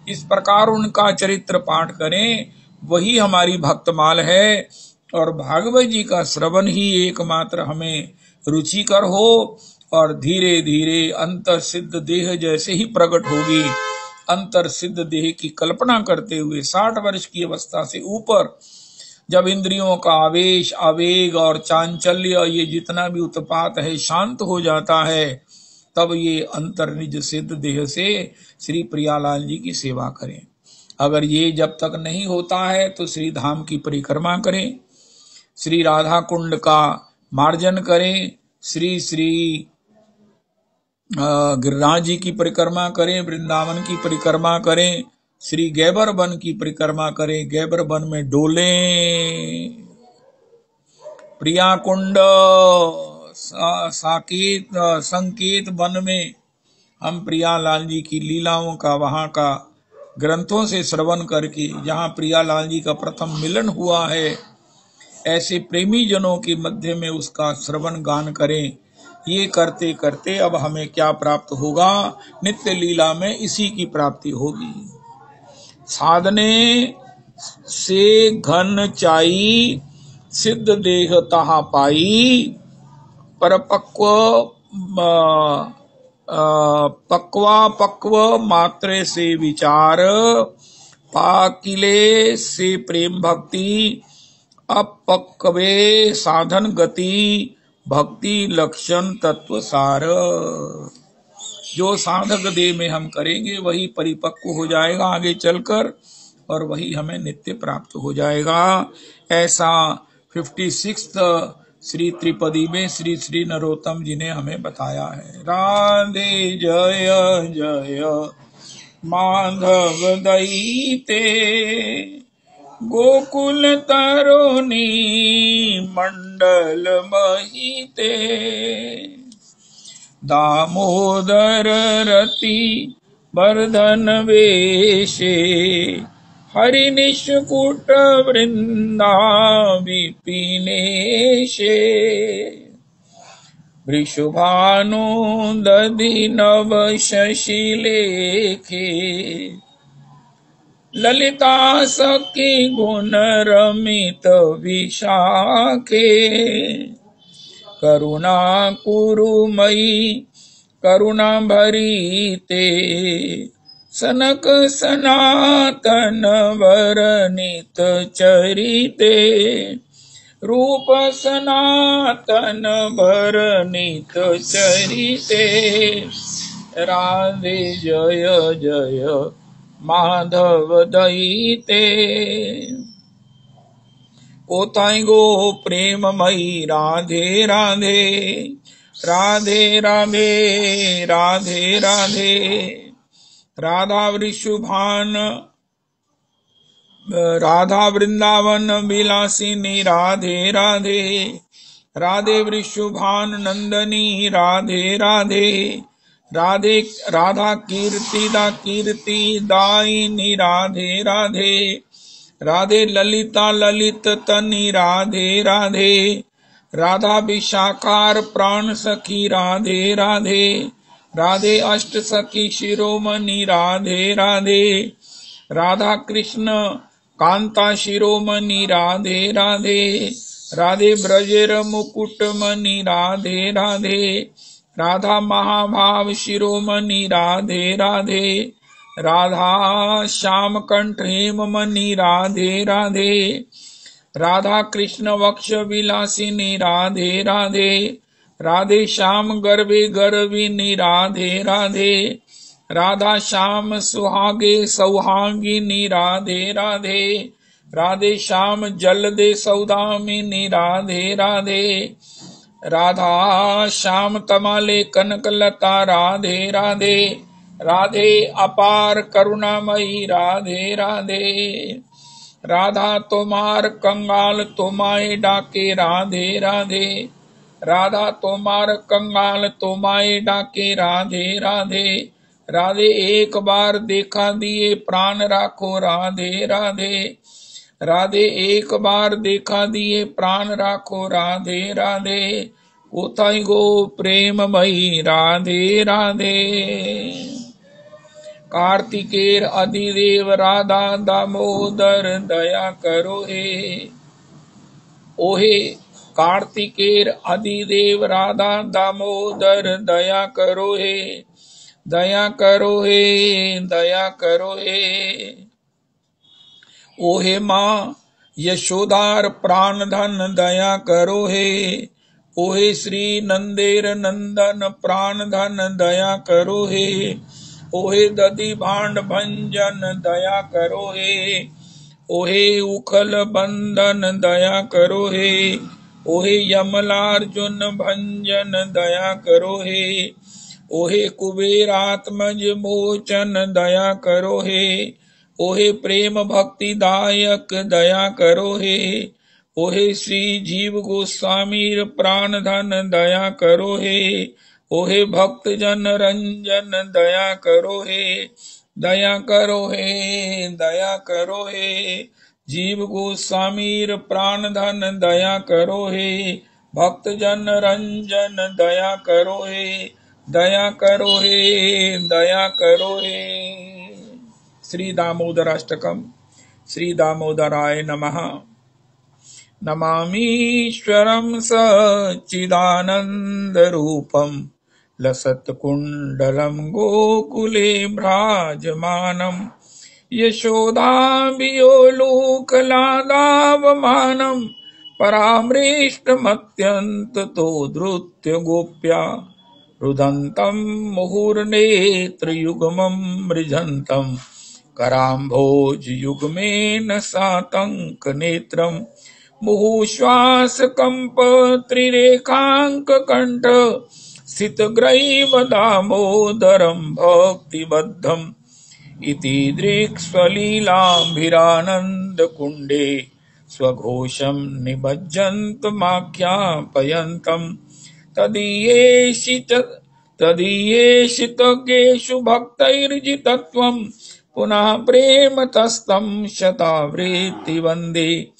इस प्रकार उनका चरित्र पाठ करें, वही हमारी भक्तमाल है। और भागवत जी का श्रवण ही एकमात्र हमें रुचिकर हो और धीरे धीरे अंतर सिद्ध देह जैसे ही प्रकट होगी। अंतर सिद्ध देह की कल्पना करते हुए 60 वर्ष की अवस्था से ऊपर जब इंद्रियों का आवेश, आवेग और चांचल्य, ये जितना भी उत्पात है शांत हो जाता है, तब ये अंतर निज सिद्ध देह से श्री प्रियालाल जी की सेवा करें। अगर ये जब तक नहीं होता है तो श्री धाम की परिक्रमा करें, श्री राधा कुंड का मार्जन करें, श्री श्री गिरिराज जी की परिक्रमा करें, वृंदावन की परिक्रमा करें, श्री गैबर वन की परिक्रमा करें, गैबर वन में डोलें, प्रिया कुंड साकेत संकेत वन में हम प्रियालाल जी की लीलाओं का, वहां का ग्रंथों से श्रवण करके, जहाँ प्रियालाल जी का प्रथम मिलन हुआ है, ऐसे प्रेमी जनों के मध्य में उसका श्रवण गान करें। ये करते करते अब हमें क्या प्राप्त होगा? नित्य लीला में इसी की प्राप्ति होगी। साधने से घन चाई, सिद्ध देह तहा पाई, परपक्व पक्व मात्रे से विचार, पाकिले से प्रेम भक्ति, अपक्वे साधन गति, भक्ति लक्षण तत्व सार। जो साधक देह में हम करेंगे वही परिपक्व हो जाएगा आगे चलकर, और वही हमें नित्य प्राप्त हो जाएगा। ऐसा 56 श्री त्रिपदी में श्री श्री नरोत्तम जी ने हमें बताया है। राधे जय जय माधव दईते, गोकुल तरुणी मंडल महिते, दामोदर रति वर्धन वेशे, हरि निष्कुट वृंदा विपिनेशे, वृषभानु दधि नव शशि लेखे, ललिता सखी गुण रमित विशाखे, करुणा कुरुमयी करुणा भरीते, सनक सनातन वरनित चरिते, रूप सनातन वरनित चरिते। राधे जय जय माधव दईते। कोताई गो प्रेममयी राधे राधे, राधे राधे राधे राधे। राधा वृषभान राधा वृंदावन विलासिनी राधे राधे, राधे वृषभान नंदनी राधे राधे, राधे राधा कीर्ति दा कीर्ति दायिनी राधे राधे, राधे ललिता ललित तनी राधे राधे, राधा विशाखार प्राण सखी राधे राधे, राधे अष्ट सखी शिरोमणि राधे राधे, राधा कृष्ण कांता शिरोमणि राधे राधे, राधे ब्रजेर मुकुट मणि राधे राधे, राधा महाभाव शिरोमणि राधे राधे, राधा श्याम कंठ हेम मणि राधे राधे, राधा कृष्ण वक्ष विलासिनी राधे राधे, राधे श्याम गर्भे गर्विनी राधे राधे, राधा श्याम सुहागे सौहागिनी राधे राधे, राधे श्याम जल दे सौदामिनी राधे राधे, राधा श्याम तमाले कनकलता राधे राधे, राधे अपार करुणामयी राधे राधे, राधा तोमार कंगाल तोमाए डाके राधे राधे, राधा तोमार कंगाल तोमाए डाके राधे राधे, राधे एक बार देखा दिए प्राण राखो राधे राधे, राधे एक बार देखा दिए प्राण राखो राधे राधे। कोताई गो प्रेममयी राधे राधे। कार्तिकेर अधिदेव राधा दामोदर दया करो हे, ओहे कार्तिकेर अधिदेव राधा दामोदर दया करो हे, दया करो हे, दया करो हे। ओहे माँ यशोदार प्राण धन दया करो हे, ओहे श्री नंदेर नंदन प्राण धन दया करो हे, ओहे दधि भांड भंजन दया करो हे, ओहे उखल बंधन दया करो हे, ओहे यमलार्जुन भंजन दया करो हे, ओहे कुबेरात्मज मोचन दया करो हे, ओहे प्रेम भक्ति दायक दया करो हे, ओहे श्री जीव गोस्वामी प्राण धन दया करो हे, ओहे भक्त जन रंजन दया करो हे, दया करो हे, दया करो हे। जीव गोस्वामीर प्राण धन दया करो हे, भक्त जन रंजन दया करो हे, दया करो हे, दया करो हे। श्री दामोदराष्टकम। श्री दामोदराय नमः। नमामीश्वरं सच्चिदानन्दरूपं लसत्कुण्डलं गोकुले भ्राजमानं यशोदाभियोलूकलादावमानं परामृष्टमत्यन्ततो धृत्य गोप्या रुदन्तं मुहुर्नेत्रयुग्मं मृजन्तं कराम्भोजयुग्मेन सातङ्कनेत्रम् मुहुश्वासकम्प त्रिरेखाङ्ककण्ठ स्थितग्रैव दामोदरं भक्तिबद्धम् इति दृक्स्वलीलाभिरानन्दकुण्डे स्वघोषं निमज्जन्तमाख्यापयन्तम् तदीयेषितज्ञेषु भक्तैर्जितत्वं पुनः प्रेमतस्तं शतावृत्ति वन्दे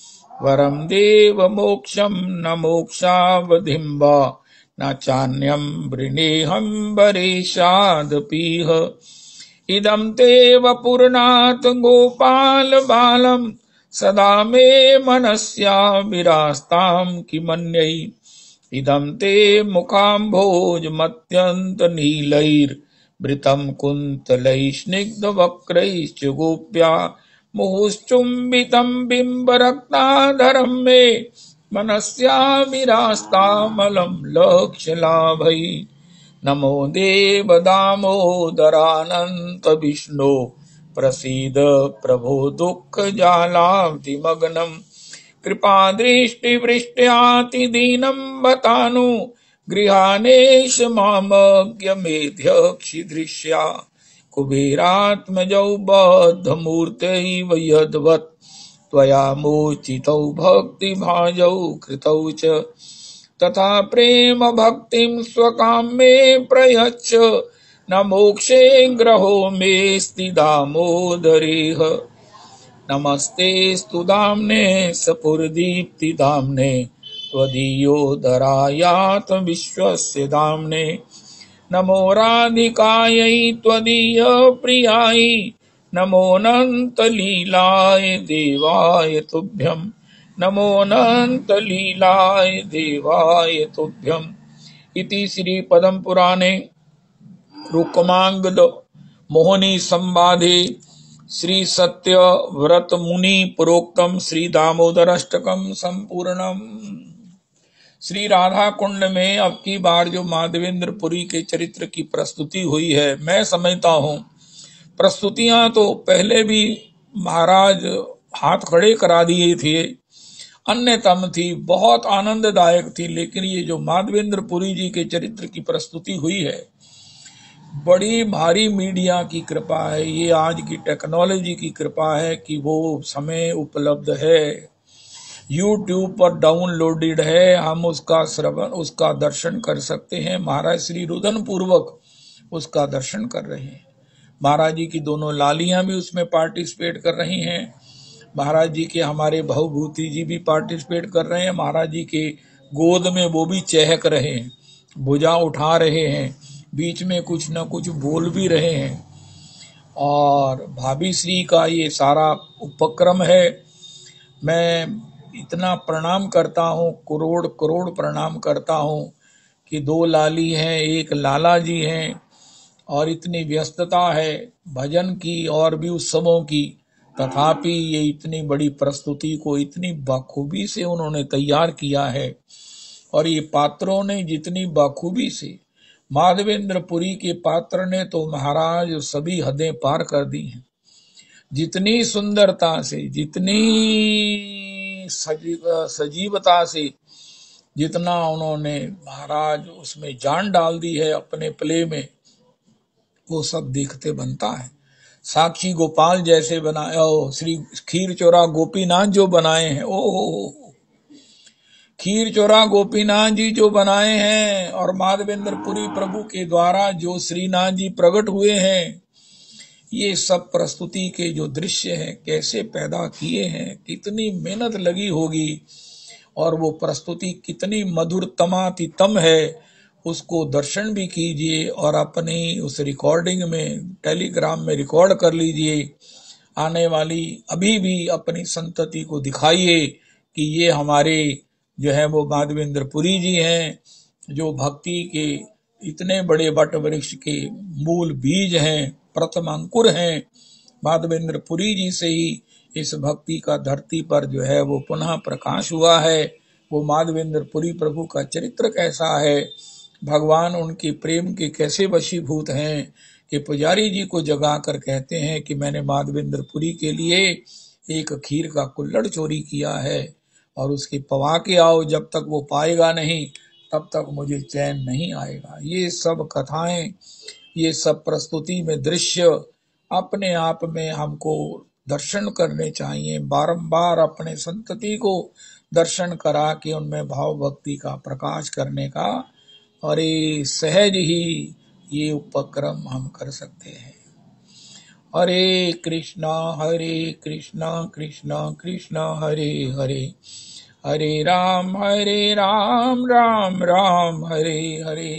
वरं देव मोक्षं न मोक्षावधिं वा न चान्यं वृणेऽहं वरेशादपीह इदं ते वपुरनाथ गोपाल बालं सदा मे मनस्या विरास्तां किमन्यै इदं ते मुखाम्भोजमत्यन्तनीलैर्वृतं कुन्तलैः स्निग्धवक्त्रैश्च गोप्या मुहुश्चुम्बितं बिम्बरक्ताधरं मे मनस्या विरास्तामलं लक्ष्यलाभै नमो देव दामोदरानन्त विष्णो प्रसीद प्रभो दुःखजालाब्धिमग्नं कृपादृष्टिवृष्ट्यातिदीनं बतानु गृहानेश मामज्ञमेध्यक्षिदृश्या कुबेरात्मजौ बद्धमूर्तैव यद्वत् त्वया मोचितौ भक्तिभाजौ कृतौ च तथा प्रेम भक्तिं स्वकाम्ये प्रयच्छ न मोक्षे ग्रहो मेऽस्ति दामोदरेह नमस्ते स्तुदाम्ने सपुरदीप्तिदाम्ने त्वदीयोदरायात विश्वस्य दाम्ने नमो राधिकायै त्वदीय प्रियायै नमोऽनन्तलीलाय देवाय तुभ्यं नमोऽनन्तलीलाय देवाय तुभ्यम् इति श्री पद्म पुराणे रुक्मांगद मोहनी संवादे श्री सत्य व्रत मुनि प्रोक्तम श्री दामोदराष्टकम संपूर्णम। श्री राधा कुंड में अब की बार जो माधवेंद्र पुरी के चरित्र की प्रस्तुति हुई है, मैं समझता हूँ प्रस्तुतियां तो पहले भी महाराज हाथ खड़े करा दिए थे, अन्यतम थी, बहुत आनंददायक थी, लेकिन ये जो माधवेंद्र पुरी जी के चरित्र की प्रस्तुति हुई है, बड़ी भारी मीडिया की कृपा है, ये आज की टेक्नोलॉजी की कृपा है कि वो समय उपलब्ध है, YouTube पर डाउनलोडेड है, हम उसका श्रवण उसका दर्शन कर सकते हैं। महाराज श्री रुदन पूर्वक उसका दर्शन कर रहे हैं। महाराज जी की दोनों लालियां भी उसमें पार्टिसिपेट कर रही हैं। महाराज जी के हमारे भवभूति जी भी पार्टिसिपेट कर रहे हैं। महाराज जी के गोद में वो भी चहक रहे हैं, भुजा उठा रहे हैं, बीच में कुछ न कुछ बोल भी रहे हैं। और भाभी श्री का ये सारा उपक्रम है। मैं इतना प्रणाम करता हूँ, करोड़ करोड़ प्रणाम करता हूँ कि दो लाली हैं, एक लाला जी हैं, और इतनी व्यस्तता है भजन की और भी उत्सवों की, तथापि ये इतनी बड़ी प्रस्तुति को इतनी बखूबी से उन्होंने तैयार किया है। और ये पात्रों ने जितनी बखूबी से, माधवेंद्र पुरी के पात्र ने तो महाराज सभी हदें पार कर दी हैं। जितनी सुंदरता से, जितनी सजीवता से, जितना उन्होंने महाराज उसमें जान डाल दी है अपने प्ले में, वो सब देखते बनता है। साक्षी गोपाल जैसे बनाए, श्री खीर चोरा गोपीनाथ जो बनाए हैं, खीर चोरा गोपीनाथ जी जो बनाए हैं, और माधवेंद्र पुरी प्रभु के द्वारा जो श्रीनाथ जी प्रकट हुए हैं, ये सब प्रस्तुति के जो दृश्य हैं कैसे पैदा किए हैं, कितनी मेहनत लगी होगी, और वो प्रस्तुति कितनी मधुरतमातितम है, उसको दर्शन भी कीजिए और अपनी उस रिकॉर्डिंग में टेलीग्राम में रिकॉर्ड कर लीजिए। आने वाली अभी भी अपनी संतति को दिखाइए कि ये हमारे जो है वो माधवेंद्र पुरी जी हैं, जो भक्ति के इतने बड़े वट वृक्ष के मूल बीज हैं, प्रथम अंकुर हैं। माधवेंद्र पुरी जी से ही इस भक्ति का धरती पर जो है वो पुनः प्रकाश हुआ है। वो माधवेंद्र पुरी प्रभु का चरित्र कैसा है, भगवान उनके प्रेम के कैसे वशीभूत हैं कि पुजारी जी को जगा कर कहते हैं कि मैंने माधवेंद्र पुरी के लिए एक खीर का कुल्हड़ चोरी किया है और उसके पवा के आओ, जब तक वो पाएगा नहीं तब तक मुझे चैन नहीं आएगा। ये सब कथाएं, ये सब प्रस्तुति में दृश्य अपने आप में हमको दर्शन करने चाहिए, बारंबार अपने संतति को दर्शन करा के उनमें भाव भक्ति का प्रकाश करने का, और ये सहज ही ये उपक्रम हम कर सकते हैं। हरे कृष्णा कृष्णा कृष्णा हरे हरे, हरे राम राम राम हरे हरे,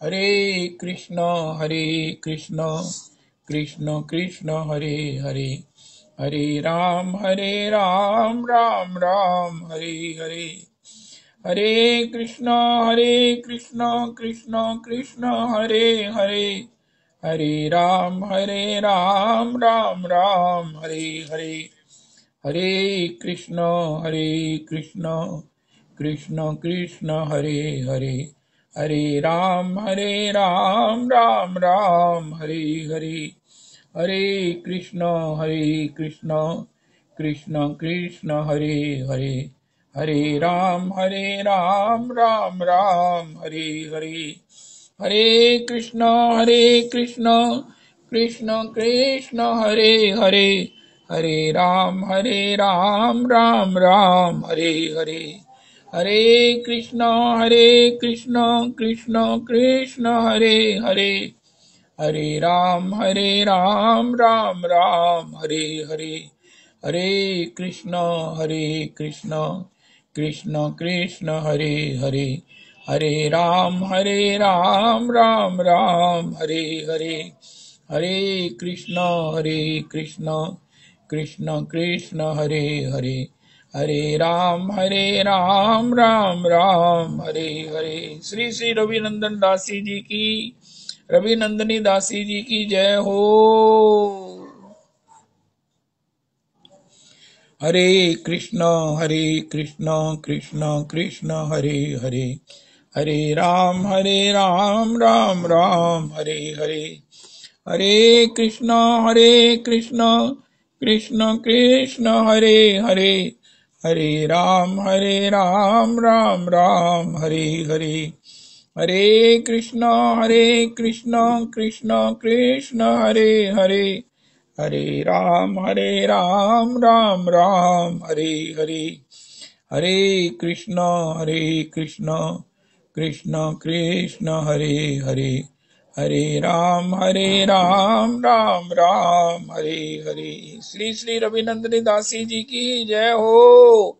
हरे कृष्णा कृष्णा कृष्ण हरे हरे, हरे राम राम राम हरे हरे, हरे कृष्णा कृष्ण हरे हरे, हरे राम राम हरे हरे, हरे कृष्णा कृष्ण हरे हरे, हरे राम राम हरे हरे, हरे कृष्णा कृष्ण हरे हरे, हरे राम राम हरे हरे, हरे कृष्णा कृष्ण हरे हरे, हरे राम राम हरे हरे, हरे कृष्णा कृष्ण हरे हरे, हरे राम राम हरे हरे, हरे कृष्णा कृष्ण हरे हरे, हरे राम राम हरे हरे, हरे कृष्णा कृष्ण हरे हरे, हरे राम राम हरे हरे। श्री श्री रविनंदन दासी जी की, रविनंदनी दासी जी की जय हो। हरे कृष्ण कृष्ण हरे हरे, हरे राम राम हरे हरे, हरे कृष्ण कृष्ण हरे हरे, हरे राम राम हरे हरे, हरे कृष्ण कृष्ण हरे हरे, हरे राम राम हरे हरे, हरे कृष्ण कृष्ण हरे हरे, हरे राम राम हरे हरे। श्री श्री रविनंदनी दासी जी की जय हो।